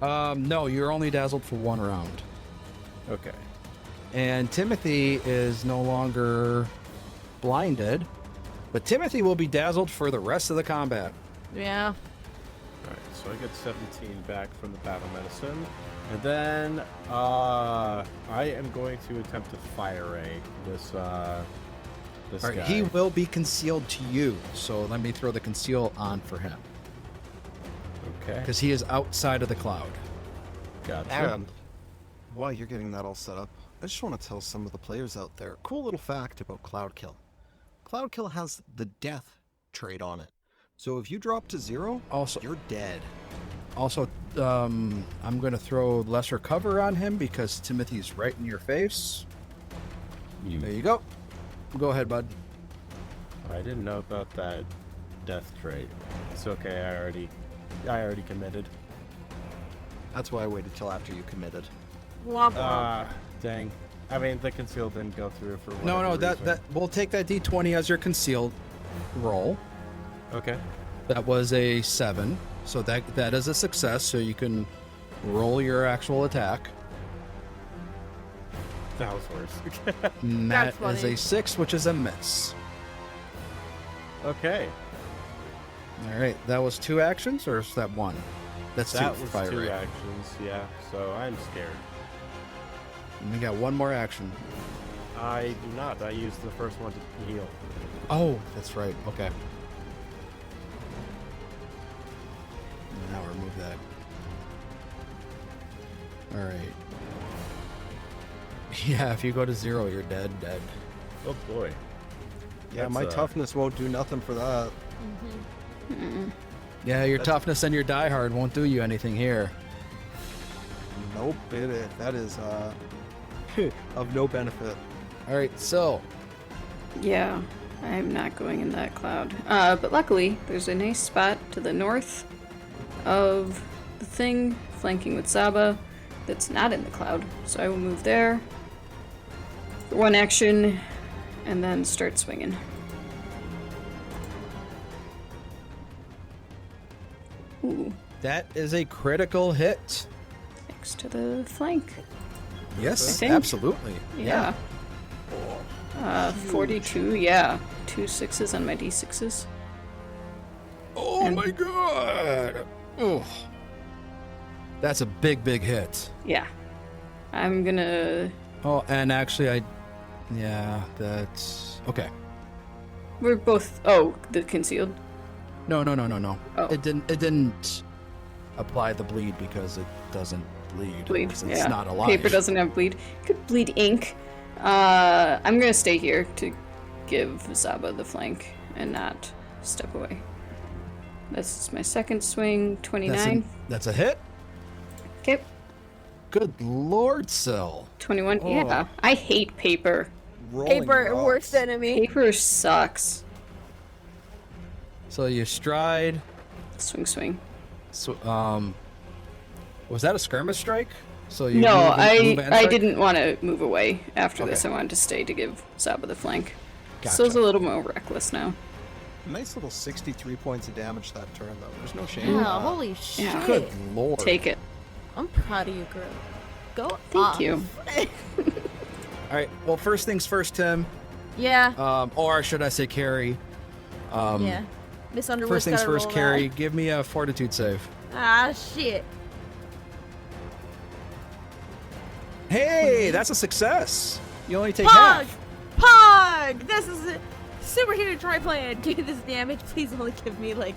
No, you're only dazzled for 1 round. Okay. And Timothy is no longer blinded, but Timothy will be dazzled for the rest of the combat. Yeah. Alright, so I get 17 back from the battle medicine. And then I am going to attempt to fire ray this All right, guy. he will be concealed to you, so let me throw the conceal on for him Okay. because he is outside of the cloud. Gotcha. And while you're getting that all set up, I just want to tell some of the players out there, cool little fact about Cloudkill. Cloudkill has the death trait on it. So if you drop to 0, Also, you're dead. I'm going to throw lesser cover on him because Timothy's right in your face. There you go. Go ahead, bud. I didn't know about that death trait. It's okay, I already committed. That's why I waited till after you committed. Womp womp. Dang. I mean, the conceal didn't go through for No, whatever that reason. we'll take that D20 as your concealed roll. Okay. That was a 7, so that is a success. So you can roll your actual attack. That was worse. And That's that is funny. a 6, which is a miss. Okay. All right, that was 2 actions, or is that 1? That's That 2. was Fire 2 rate. actions, yeah. So I'm scared. And we got 1 more action. I do not. I used the first one to heal. Oh, that's right. Okay. Now remove that. All right. Yeah, if you go to 0, you're dead. Oh boy. Yeah, That's, my toughness won't do nothing for that. Yeah, your toughness and your diehard won't do you anything here. Nope, that is of no benefit. All right, so Yeah, I'm not going in that cloud. But luckily, there's a nice spot to the north of the thing, flanking with Zaba, that's not in the cloud. So I will move there for 1 action, and then start swinging. Ooh, that is a critical hit. next to the flank. Yes, think. absolutely. Yeah. 42, yeah. 2 6s on my d6s. Oh And- my god. Oh. That's a big hit. Yeah. I'm gonna. Oh, and actually that's okay. We're both. Oh, the concealed. No. Oh. It didn't apply the bleed because it doesn't bleed. Bleed. because Yeah. It's not alive. Paper doesn't have bleed. Could bleed ink. I'm gonna stay here to give Zaba the flank and not step away. This is my second swing. 29. That's a hit. Okay. Good lord, Syl. 21. Oh. Yeah. I hate paper. Rolling Paper, rocks. worst enemy. Paper sucks. So you stride. Swing. So, was that a skirmish strike? So you No, move and I strike? didn't want to move away after this. I Okay. wanted to stay to give Zaba the flank. Gotcha. So it's a little more reckless now. Nice little 63 points of damage that turn, though. There's no shame. Yeah, in that. holy shit. Yeah. Good lord. Take it. I'm proud of you, girl. Go Thank off. you. All All right. Well, first things first, Tim. Yeah. Or should I say Carrie? Yeah. Miss Underwood. First things first, Carrie. Give me a fortitude save. Ah, shit. Hey, that's a success. You only take Pog! half. Pog! This is a superhero tri-plan. Give me this damage. Please only give me, like,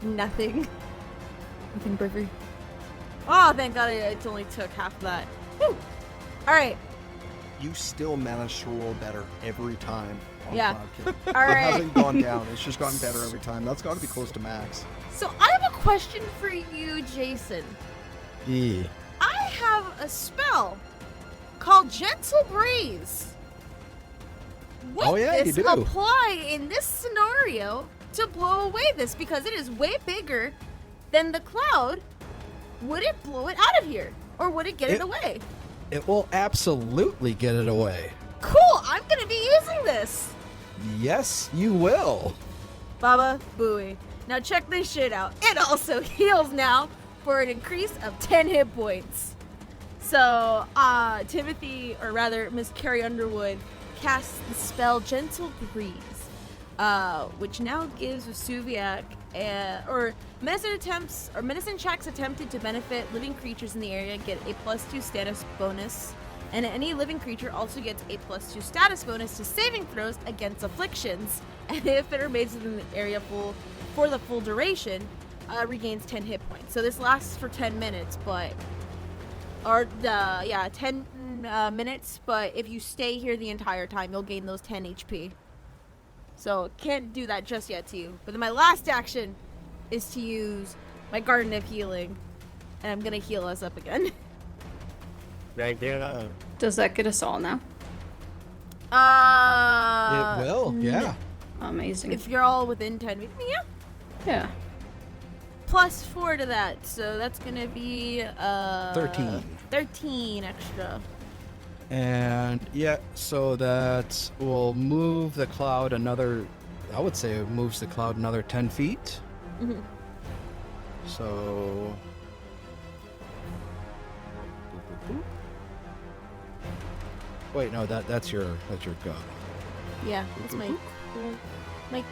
nothing. Nothing bravery. Oh, thank God it only took half of that. Woo! Alright. You still manage to roll better every time on Yeah. Cloud Kill. All It right. hasn't gone down. It's just gotten better every time. That's got to be close to max. So I have a question for you, Jason. Yeah. I have a spell called Gentle Breeze. Would Oh, yeah, you this do. apply in this scenario to blow away this? Because it is way bigger than the cloud. Would it blow it out of here? Or would it get it away? It will absolutely get it away. Cool, I'm gonna be using this. Yes, you will. Baba Booey. Now check this shit out. It also heals now for an increase of 10 hit points. So, Timothy, or rather Miss Carrie Underwood, casts the spell Gentle Breeze, which now gives Vesuviac medicine checks attempted to benefit living creatures in the area get a +2 status bonus, and any living creature also gets a +2 status bonus to saving throws against afflictions, and if it remains in the area for the full duration, regains 10 hit points. So this lasts for 10 minutes, but 10 minutes, but if you stay here the entire time, you'll gain those 10 HP. So can't do that just yet to you. But then my last action is to use my Garden of Healing, and I'm gonna heal us up again. Right there. Does that get us all now? It will, yeah. Amazing. If you're all within 10 feet, yeah. Yeah. +4 to that, so that's gonna be 13. 13 extra. And yeah, so that will move the cloud another, I would say it moves the cloud another 10 feet. Mhm. So. Wait, no, that's your gun. Yeah, that's my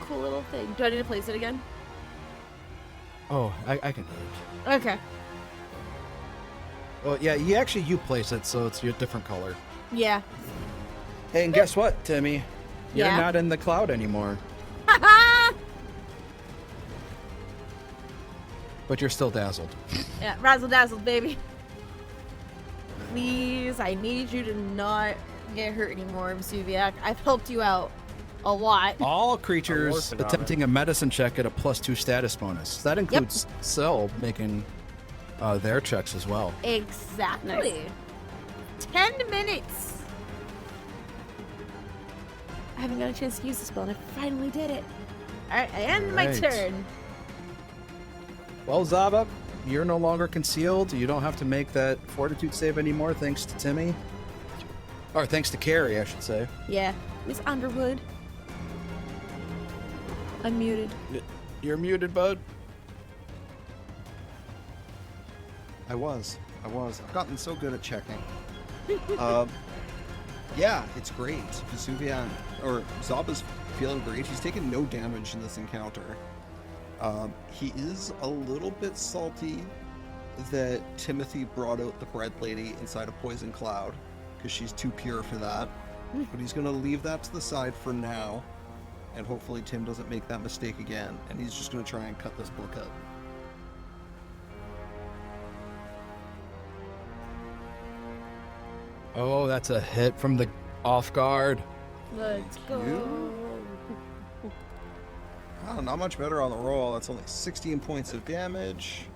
cool little thing. Do I need to place it again? Oh, I can do it. Okay. Well, yeah, you place it, so it's your different color. Yeah. Hey, and guess what, Timmy? You're Yeah? not in the cloud anymore, but you're still dazzled. Yeah, razzle dazzle, baby. Please, I need you to not get hurt anymore, Vesuviac. I've helped you out a lot. All creatures working on attempting a medicine check get a +2 status bonus. That includes Cell making their checks as well. Exactly. 10 minutes. I haven't got a chance to use the spell, and I finally did it. Alright, I end my Right. turn. Well, Zava, you're no longer concealed. You don't have to make that fortitude save anymore, thanks to Timmy. Or thanks to Carrie, I should say. Yeah, Miss Underwood. I'm muted. You're muted, bud. I was. I've gotten so good at checking. Yeah, it's great. Vesuvian, or Zaba's feeling great. He's taken no damage in this encounter. He is a little bit salty that Timothy brought out the bread lady inside a poison cloud, because she's too pure for that. But he's going to leave that to the side for now, and hopefully Tim doesn't make that mistake again, and he's just going to try and cut this book up. Oh, that's a hit from the off guard. Let's go. Oh, not much better on the roll. That's only 16 points of damage.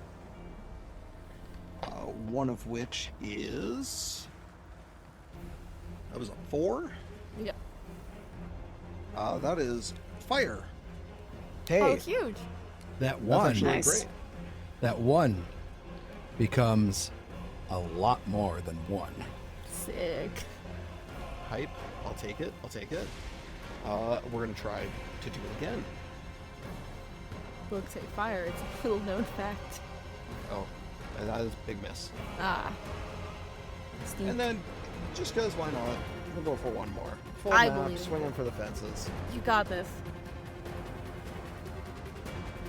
One of which is... That was a 4? Yep. That is fire. Hey, Oh, huge. that That's one, actually Nice. great. that one becomes a lot more than one. Sick. Hype. I'll take it. We're going to try to do it again. Books say fire. It's a little known fact. Oh, that is a big miss. Ah. Sneak. And then, just because why not, We'll go for one more. Full I map, believe in swinging you. for the fences. You got this.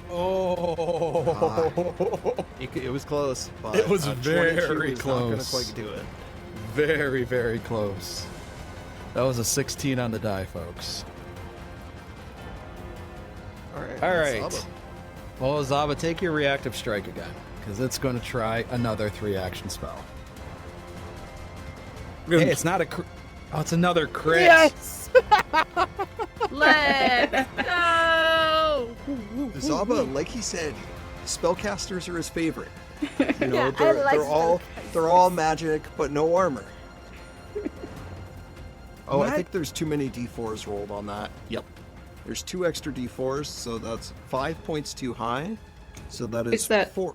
Oh, It was close, but It was 22 very is not going to close. quite do it. very, very close. That was a 16 on the die, folks. All right. All that's right. Zaba. Well, Zaba, take your reactive strike again, because it's going to try another 3-action spell. Hey, it's not a oh, it's another crit. Yes! Let's go! Zaba, like he said, spellcasters are his favorite. You know, Yeah, I they're, like they're all magic, but no armor. Oh, I What? think there's too many d4s rolled on that. Yep. There's 2 extra d4s, so that's 5 points too high. So that is, Is that- 4.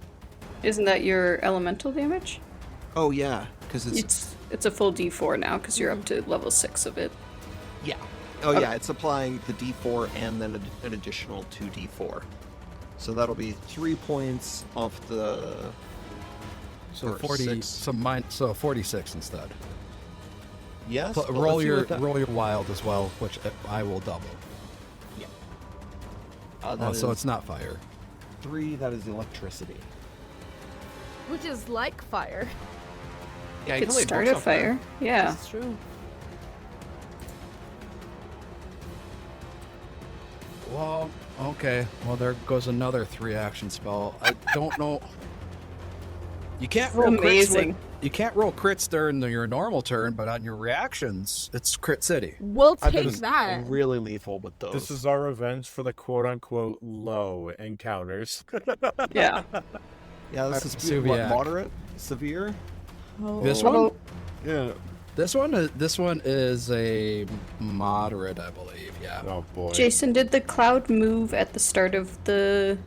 Isn't that your elemental damage? Oh yeah, because it's It's a full D4 now because you're up to level 6 of it. yeah. Oh yeah, it's applying the d4 and then an additional 2d4. So that'll be 3 points off the. So or 40, 6. so 46 instead. Yes. Pl- but roll let's see your what that- roll your wild as well, which I will double. that Oh, so is it's not fire. 3. That is electricity. Which is like fire. Yeah, Could start a fire. Yeah. That's true. Well, okay. Well, there goes another 3-action spell. I don't know. You can't roll Amazing. crits. You can't roll crits during your normal turn, but on your reactions, it's crit city. We'll I've take been that. really lethal with those. This is our revenge for the quote-unquote low encounters. Yeah. Yeah, this is what, Suviac. moderate, severe. This Oh. one, Yeah. this one is a moderate, I believe. Yeah. Oh boy. Jason, did the cloud move at the start of the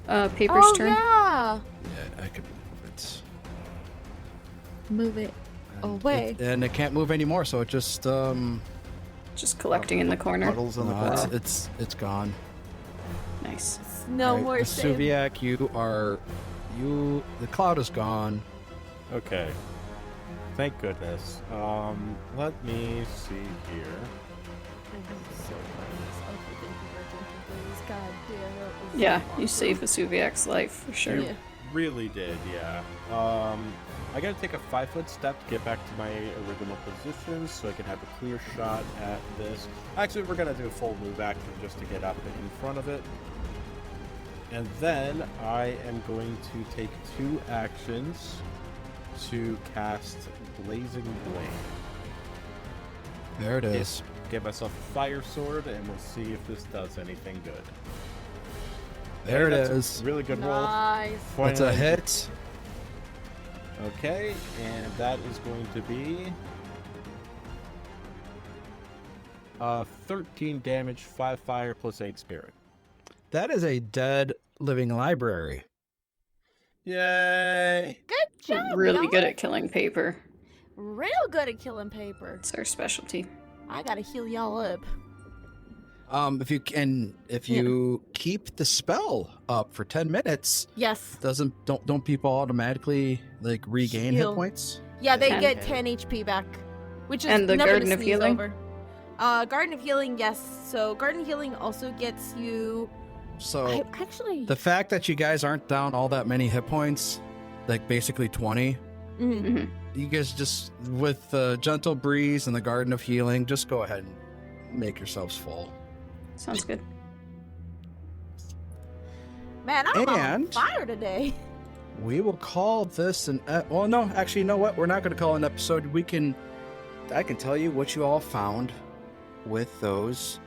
paper's Oh, turn? yeah. Yeah, I could move it. Move it And away. and it can't move anymore, so it just Just collecting in the corner. Puddles in the no, corner. it's gone. Nice. No Alright, more save. Suviac, the cloud is gone. Okay. Thank goodness. Let me see here. Yeah, you save Vesuviac's life for sure. Yeah. Really did, yeah. I gotta take a 5-foot step to get back to my original position so I can have a clear shot at this. Actually, we're gonna do a full move action just to get up in front of it. And then I am going to take 2 actions to cast Blazing Blade. There it is. Get myself a fire sword, and we'll see if this does anything good. There it That's a is. Really good roll. Nice. That's a 29. hit. Okay, and that is going to be 13 damage, 5 fire, plus 8 spirit. That is a dead living library. Yay! Good job. Really y'all. good at killing paper. Real good at killing paper. It's our specialty. I gotta heal y'all up. If you keep the spell up for 10 minutes, Yes. don't people automatically like regain Heal. hit points? Yeah, they And- get 10 HP back, which is And the nothing to Garden of sneeze Healing? over. Garden of Healing, yes. So Garden of Healing also gets you. So Actually. the fact that you guys aren't down all that many hit points, like basically 20, Mhm. hmm you guys just with the gentle breeze and the Garden of Healing, just go ahead and make yourselves full. Sounds good. Man, I'm on And- fire today. We will call this an. Well, no, actually, you know what? We're not going to call it an episode. I can tell you what you all found with those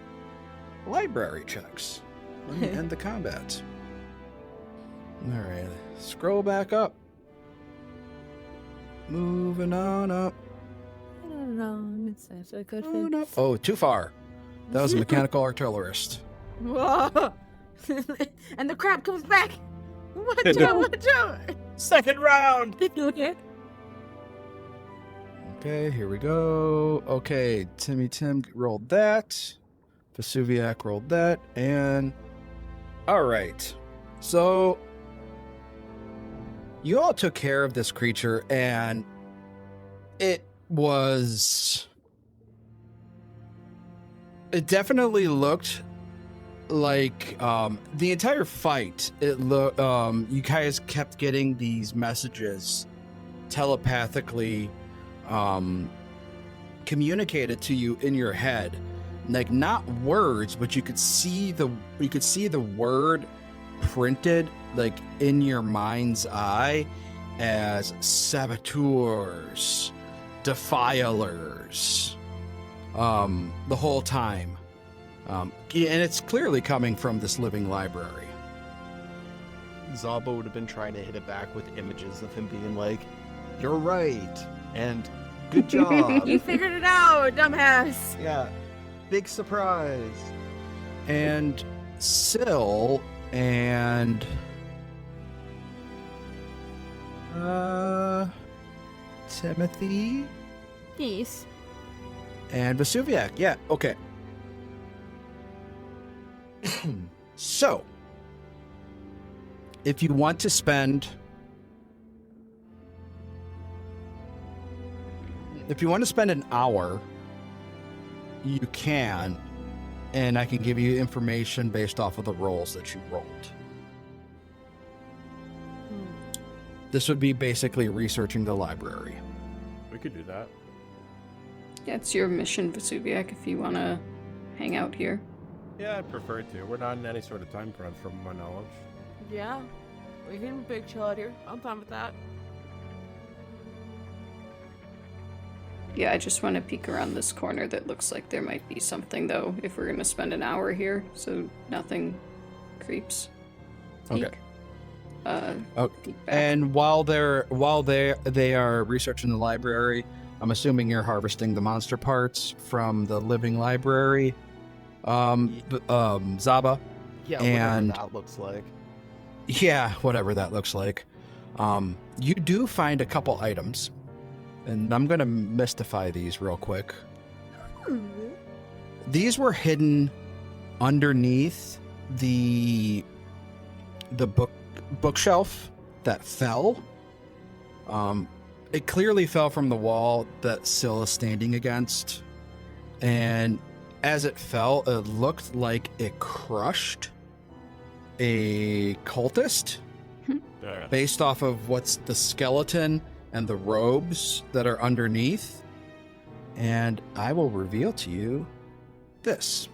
library checks. Let me end the combat. All right, scroll back up. Moving on up. It's such a good On up. Oh, too far. That was a mechanical artillerist. Whoa. And the crab comes back. Watch out, watch out. Second round! Okay, here we go. Okay, Tim rolled that. Vesuviac rolled that. And. Alright. So. You all took care of this creature, and it was It definitely looked like the entire fight. You guys kept getting these messages telepathically communicated to you in your head, like not words, but you could see the word printed like in your mind's eye as saboteurs, defilers, the whole time. And it's clearly coming from this living library. Zaba would have been trying to hit it back with images of him being like, "You're right," and "Good job." You figured it out, dumbass. Yeah, big surprise. And Syl and Timothy Yes. and Vesuviac. Yeah, okay. So, if you want to spend an hour, you can, and I can give you information based off of the rolls that you rolled. This would be basically researching the library. We could do that. Yeah, it's your mission, Vesuviac, if you want to hang out here. Yeah, I'd prefer to. We're not in any sort of time crunch from my knowledge. Yeah. We can big chill out here. I'm fine with that. Yeah, I just want to peek around this corner that looks like there might be something, though, if we're going to spend an hour here, so nothing creeps. Okay. Peek. Peek back. And while they are researching the library, I'm assuming you're harvesting the monster parts from the living library. Zaba. Yeah, and whatever that looks like. Yeah, whatever that looks like. You do find a couple items, and I'm gonna mystify these real quick. These were hidden underneath the bookshelf that fell. It clearly fell from the wall that Syl is standing against, and as it fell, it looked like it crushed a cultist based off of what's the skeleton and the robes that are underneath. And I will reveal to you this.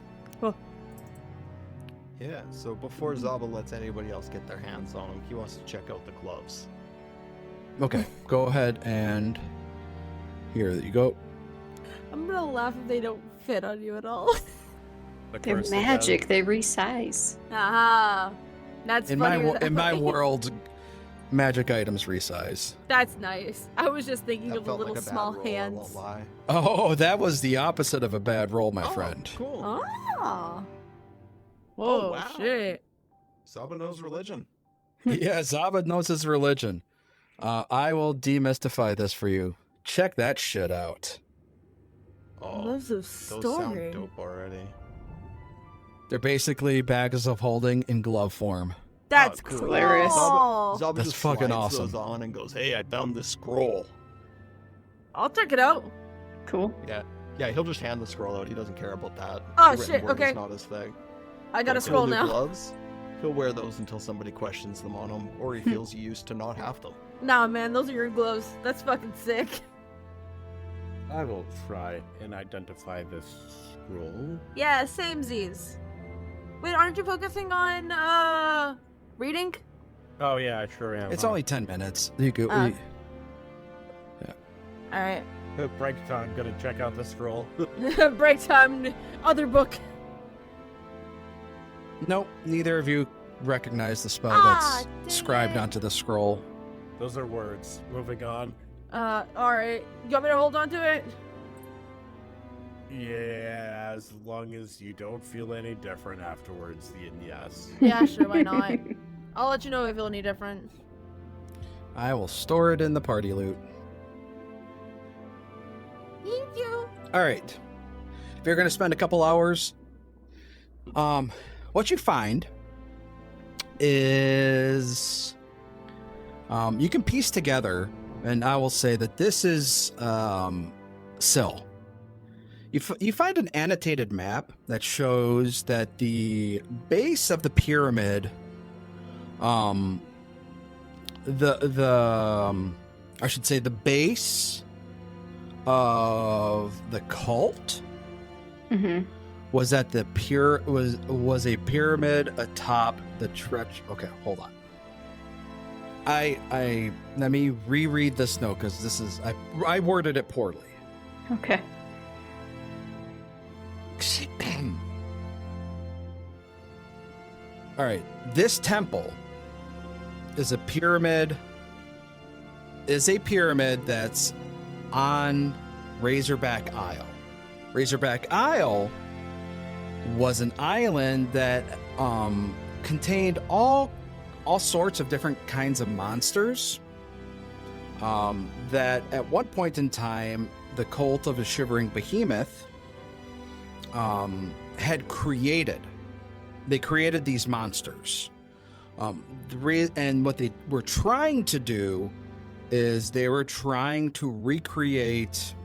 Yeah, so before Zaba lets anybody else get their hands on him, he wants to check out the gloves. Okay, go ahead and here you go. I'm gonna laugh if they don't fit on you at all. They're magic. They resize. Aha. That's In funnier my that in my way. world, magic items resize. That's nice. I was just thinking That of the felt little like a bad small roll, I hands. won't lie. Oh, that was the opposite of a bad roll, my friend. Cool. Ah. Whoa, Oh, wow. shit. Zaba knows religion. Yeah, Zaba knows his religion. I will demystify this for you. Check that shit out. Oh, Loves of those sound story. dope already. They're basically bags of holding in glove form. That's cool. cool. Hilarious. Zaba That's just fucking slides awesome. those on and goes, "Hey, I found this scroll." I'll check it out. Cool. Yeah, he'll just hand the scroll out. He doesn't care about that. Oh, The written shit, word okay. is not his thing. I got a But scroll he'll do now. Gloves. He'll wear those until somebody questions them on him, or he feels used to not have them. Nah, man, those are your gloves. That's fucking sick. I will try and identify this scroll. Yeah, same Z's. Wait, aren't you focusing on, reading? Oh yeah, I sure am. It's huh? only 10 minutes. You go. Alright. break time. Gonna check out the scroll. Break time, other book. Nope, neither of you recognize the spell Ah, dang that's scribed it. onto the scroll. Those are words. Moving on. Alright. You want me to hold on to it? Yeah, as long as you don't feel any different afterwards, then yes. Yeah, sure, why not? I'll let you know if I feel any different. I will store it in the party loot. Thank you. All right. If you're going to spend a couple hours, what you find is you can piece together, and I will say that this is Syl. you find an annotated map that shows that the base of the pyramid, I should say the base of the cult was at the was a pyramid atop the treach. Okay, hold on. I let me reread this note because this is I worded it poorly. Okay. All right, this temple is a pyramid. That's on Razorback Isle. Razorback Isle was an island that contained all sorts of different kinds of monsters that at one point in time the cult of the Shivering Behemoth had created. They created these monsters. And what they were trying to do is they were trying to recreate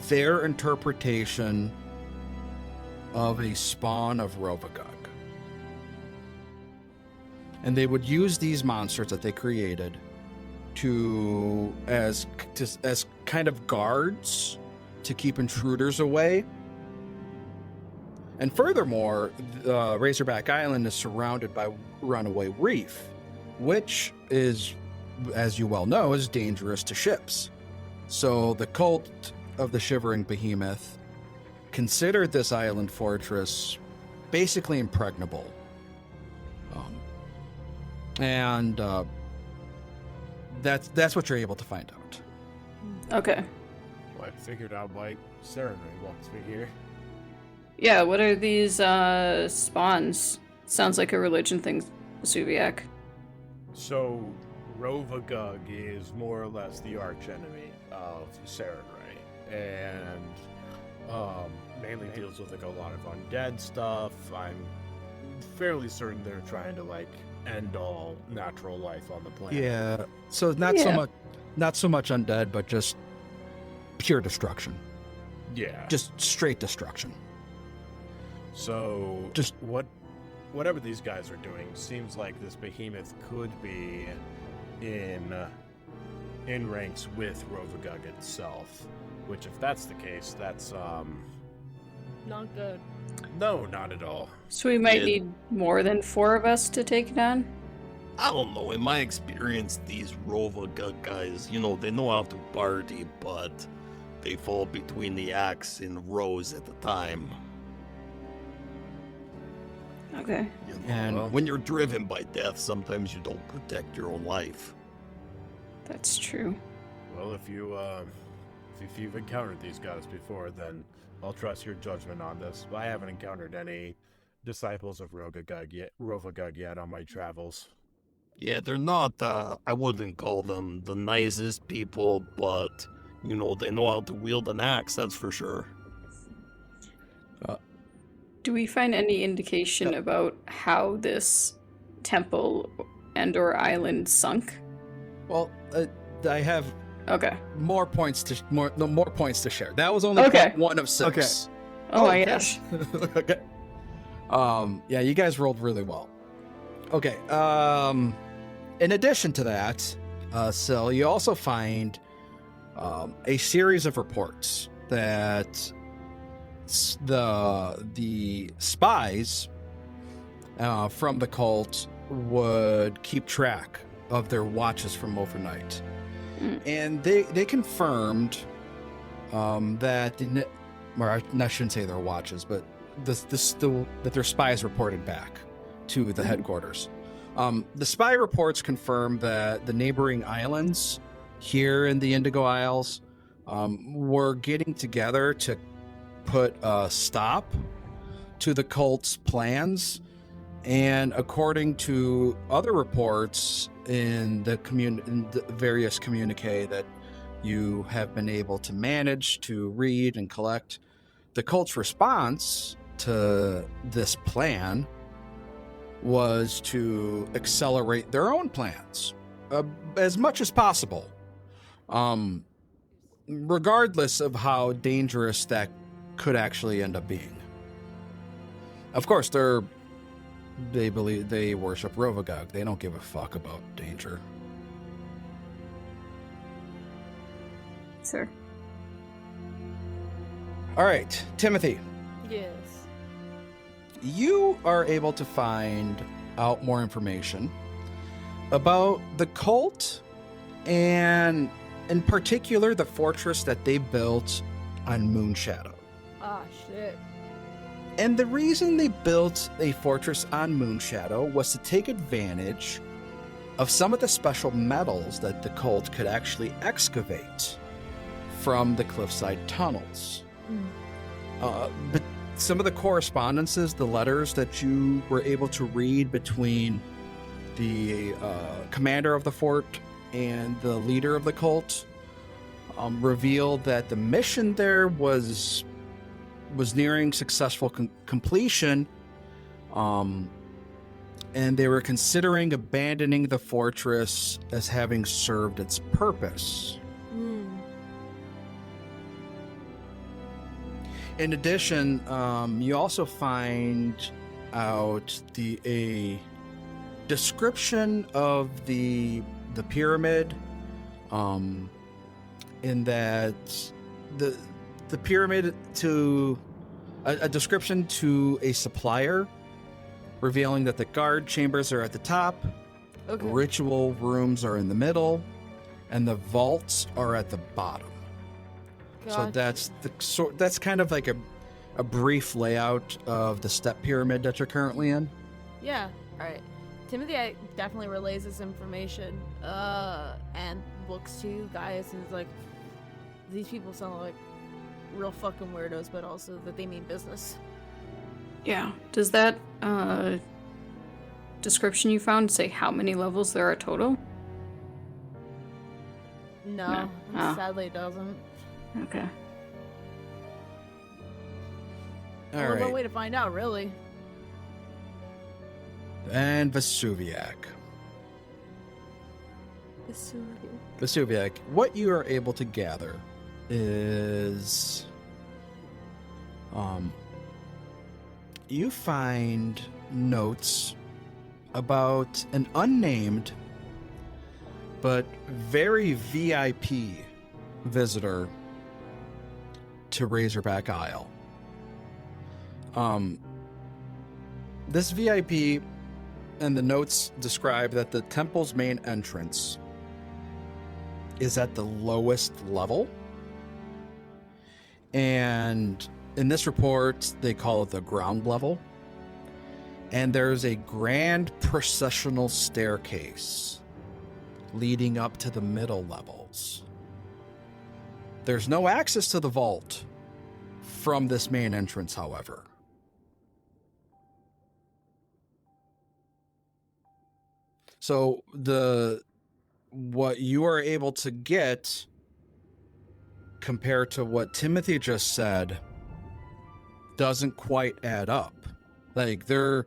their interpretation of a spawn of Rovagug. And they would use these monsters that they created as kind of guards to keep intruders away. And furthermore, Razorback Island is surrounded by Runaway Reef, which is, as you well know, is dangerous to ships. So the cult of the Shivering Behemoth considered this island fortress basically impregnable. And that's what you're able to find out. Okay. Well, I figured out why Serenade wants me here. Yeah, what are these spawns? Sounds like a religion thing, Subiac. So, Rovagug is more or less the archenemy of Serenade, and mainly deals with like a lot of undead stuff. I'm fairly certain they're trying to like end all natural life on the planet. Yeah. So not so much undead, but just pure destruction. Yeah. Just straight destruction. So just whatever these guys are doing seems like this behemoth could be in ranks with Rovagug itself. Which, if that's the case, that's Not good. no, not at all. So we might need more than 4 of us to take it on? I don't know. In my experience, these Rovagug guys, you know, they know how to party, but they fall between the axe and rose at the time. Okay. You know, And- when you're driven by death, sometimes you don't protect your own life. That's true. Well, if you've encountered these guys before, then I'll trust your judgment on this. I haven't encountered any disciples of Rovagug yet on my travels. Yeah, they're not, I wouldn't call them the nicest people, but, you know, they know how to wield an axe, that's for sure. Do we find any indication about how this temple and/or island sunk? Well, I have Okay. more points to share. That was only Okay. point 1 of 6. Oh my okay. gosh. Okay. Yeah, you guys rolled really well. Okay. In addition to that, Sil, you also find a series of reports that the spies from the cult would keep track of their watches from overnight. And they confirmed that I shouldn't say their watches, but that their spies reported back to the headquarters. The spy reports confirmed that the neighboring islands here in the Indigo Isles were getting together to put a stop to the cult's plans. And according to other reports in the various communique that you have been able to manage to read and collect, the cult's response to this plan was to accelerate their own plans as much as possible. regardless of how dangerous that could actually end up being. Of course, they believe they worship Rovagog. They don't give a fuck about danger. Sure. All right, Timothy, Yes. you are able to find out more information about the cult and, in particular, the fortress that they built on Moonshadow. Ah, shit. And the reason they built a fortress on Moonshadow was to take advantage of some of the special metals that the cult could actually excavate from the cliffside tunnels. But some of the correspondences, the letters that you were able to read between the commander of the fort and the leader of the cult revealed that the mission there was nearing successful completion, and they were considering abandoning the fortress as having served its purpose. In addition, you also find out a description of the pyramid, in that the pyramid to a description to a supplier, revealing that the guard chambers are at the top, Okay. ritual rooms are in the middle, and the vaults are at the bottom. So Gotcha. that's kind of like a brief layout of the step pyramid that you're currently in. Yeah. All right. Timothy definitely relays this information, and looks to you guys and is like, these people sound like real fucking weirdos, but also that they mean business. Yeah. Does that description you found say how many levels there are total? No, Oh. sadly it doesn't. Okay. All Only one right. way to find out, really. And Vesuviac. Vesuviac, what you are able to gather is you find notes about an unnamed but very VIP visitor to Razorback Isle. This VIP, and the notes describe that the temple's main entrance is at the lowest level. And in this report, they call it the ground level. And there's a grand processional staircase leading up to the middle levels. There's no access to the vault from this main entrance, however. So what you are able to get compared to what Timothy just said doesn't quite add up. Like for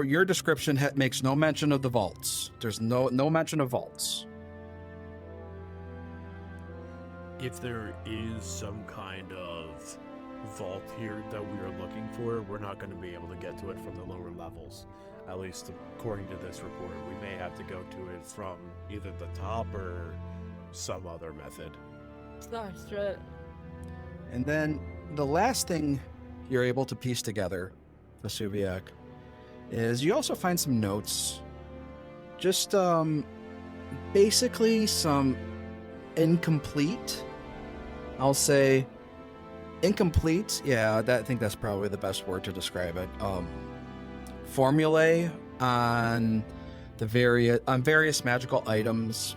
your description makes no mention of the vaults. There's no mention of vaults. If there is some kind of vault here that we are looking for, we're not going to be able to get to it from the lower levels. At least according to this report, we may have to go to it from either the top or some other method. That's right. And then the last thing you're able to piece together, Vesuviac, is you also find some notes. Just basically some incomplete, I'll say incomplete, yeah, I think that's probably the best word to describe it. Formulae on various magical items.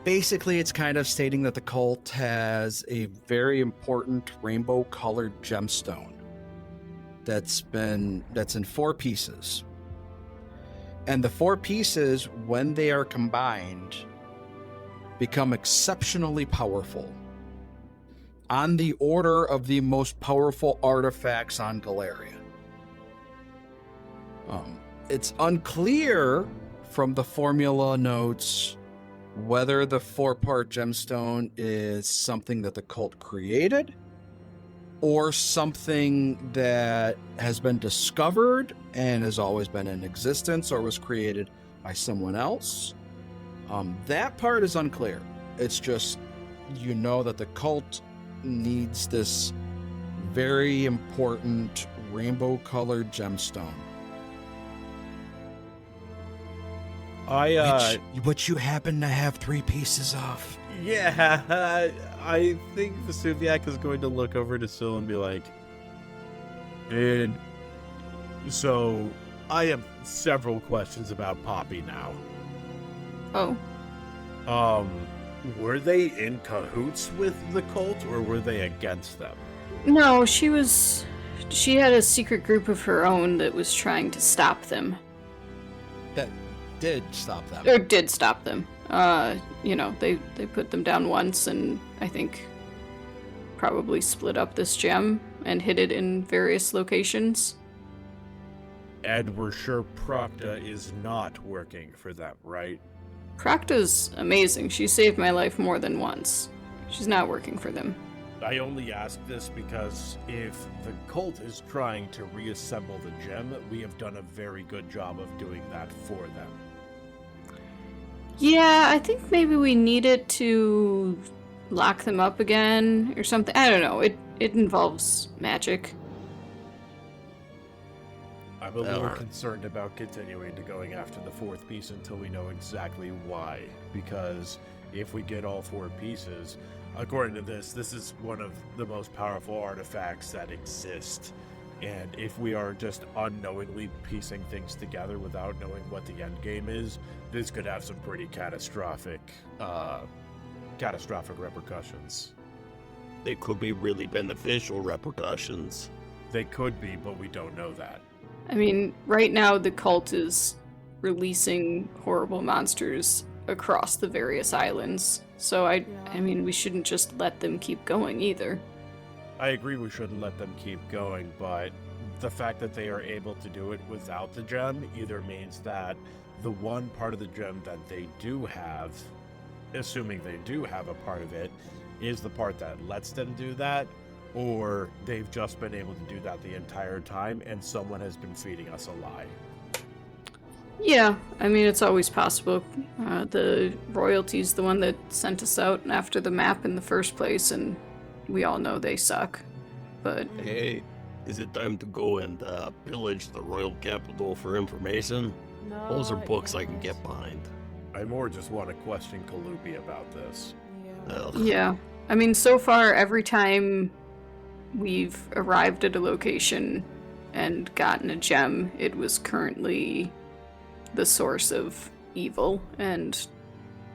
Basically, it's kind of stating that the cult has a very important rainbow-colored gemstone that's in 4 pieces. And the 4 pieces, when they are combined, become exceptionally powerful, on the order of the most powerful artifacts on Galeria. It's unclear from the formula notes whether the 4-part gemstone is something that the cult created or something that has been discovered and has always been in existence or was created by someone else. That part is unclear. It's just, you know that the cult needs this very important rainbow-colored gemstone. Which you happen to have 3 pieces of. Yeah, I think Vesuviac is going to look over to Syl and be like, and so I have several questions about Poppy now. Oh. Were they in cahoots with the cult or were they against them? No, she had a secret group of her own that was trying to stop them. That did stop them. Or did stop them. They put them down once and I think probably split up this gem and hid it in various locations. And we're sure Procta is not working for them, right? Procta's amazing. She saved my life more than once. She's not working for them. I only ask this because if the cult is trying to reassemble the gem, we have done a very good job of doing that for them. Yeah, I think maybe we need it to lock them up again or something. I don't know. It involves magic. I'm a little concerned about continuing to going after the 4th piece until we know exactly why. Because if we get all 4 pieces, according to this is one of the most powerful artifacts that exist. And if we are just unknowingly piecing things together without knowing what the end game is, this could have some pretty catastrophic repercussions. They could be really beneficial repercussions. They could be, but we don't know that. I mean, right now the cult is releasing horrible monsters across the various islands. So I mean, we shouldn't just let them keep going either. I agree we shouldn't let them keep going, but the fact that they are able to do it without the gem either means that the one part of the gem that they do have, assuming they do have a part of it, is the part that lets them do that, or they've just been able to do that the entire time and someone has been feeding us a lie. Yeah, I mean, it's always possible. The royalty's the one that sent us out after the map in the first place, and we all know they suck. But Hey, is it time to go and pillage the royal capital for information? No, Those are books I can get behind. I more just want to question Kalupi about this. Yeah. Ugh. yeah, I mean, so far, every time we've arrived at a location and gotten a gem, it was currently the source of evil, and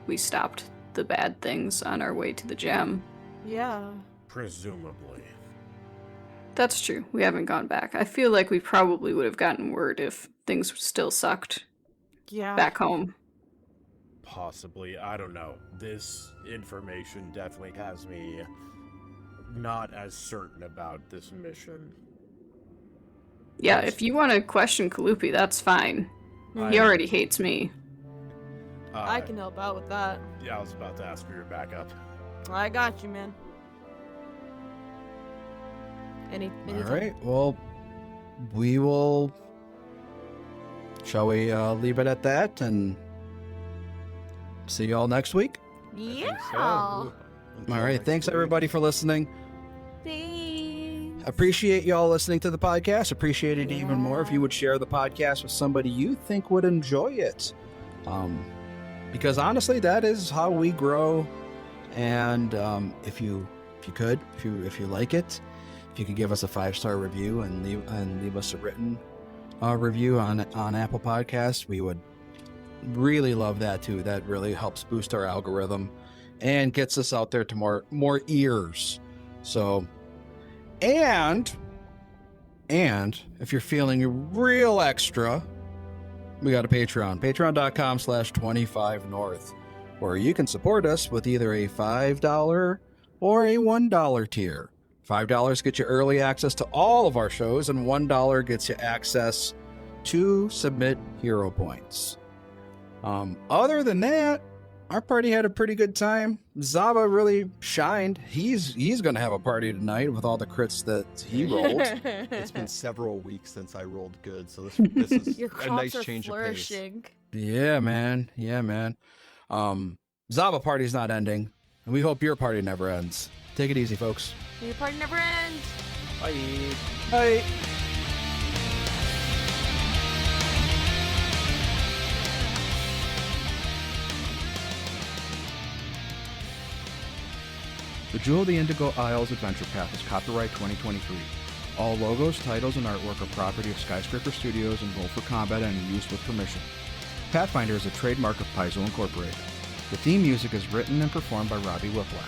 we stopped the bad things on our way to the gem. Yeah. Presumably. That's true. We haven't gone back. I feel like we probably would have gotten word if things still sucked Yeah. back home. Possibly. I don't know. This information definitely has me not as certain about this mission. Yeah, if you want to question Kalupi, that's fine. He already hates me. I can help out with that. Yeah, I was about to ask for your backup. I got you, man. Anything? All right. Well, we will. Shall we leave it at that and see you all next week? Yeah. All right. Thanks everybody for listening. Thanks. Appreciate y'all listening to the podcast. Appreciate it even more if you would share the podcast with somebody you think would enjoy it. Because honestly, that is how we grow. And if you like it, if you could give us a 5-star review and leave us a written review on Apple Podcasts, we would really love that too. That really helps boost our algorithm and gets us out there to more ears. So, and if you're feeling real extra, we got a Patreon, patreon.com/25north, where you can support us with either a $5 or a $1 tier. $5 gets you early access to all of our shows, and $1 gets you access to submit hero points. Other than that, our party had a pretty good time. Zaba really shined. He's gonna have a party tonight with all the crits that he rolled. It's been several weeks since I rolled good, so this is Your a crops nice are change of pace. flourishing. Yeah, man. Yeah, man. Zaba party's not ending, and we hope your party never ends. Take it easy, folks. Your party never ends. Bye. Bye. The Jewel of the Indigo Isles Adventure Path is copyright 2023. All logos, titles, and artwork are property of Skyscraper Studios and Roll for Combat and used with permission. Pathfinder is a trademark of Paizo Incorporated. The theme music is written and performed by Robbie Whiplash.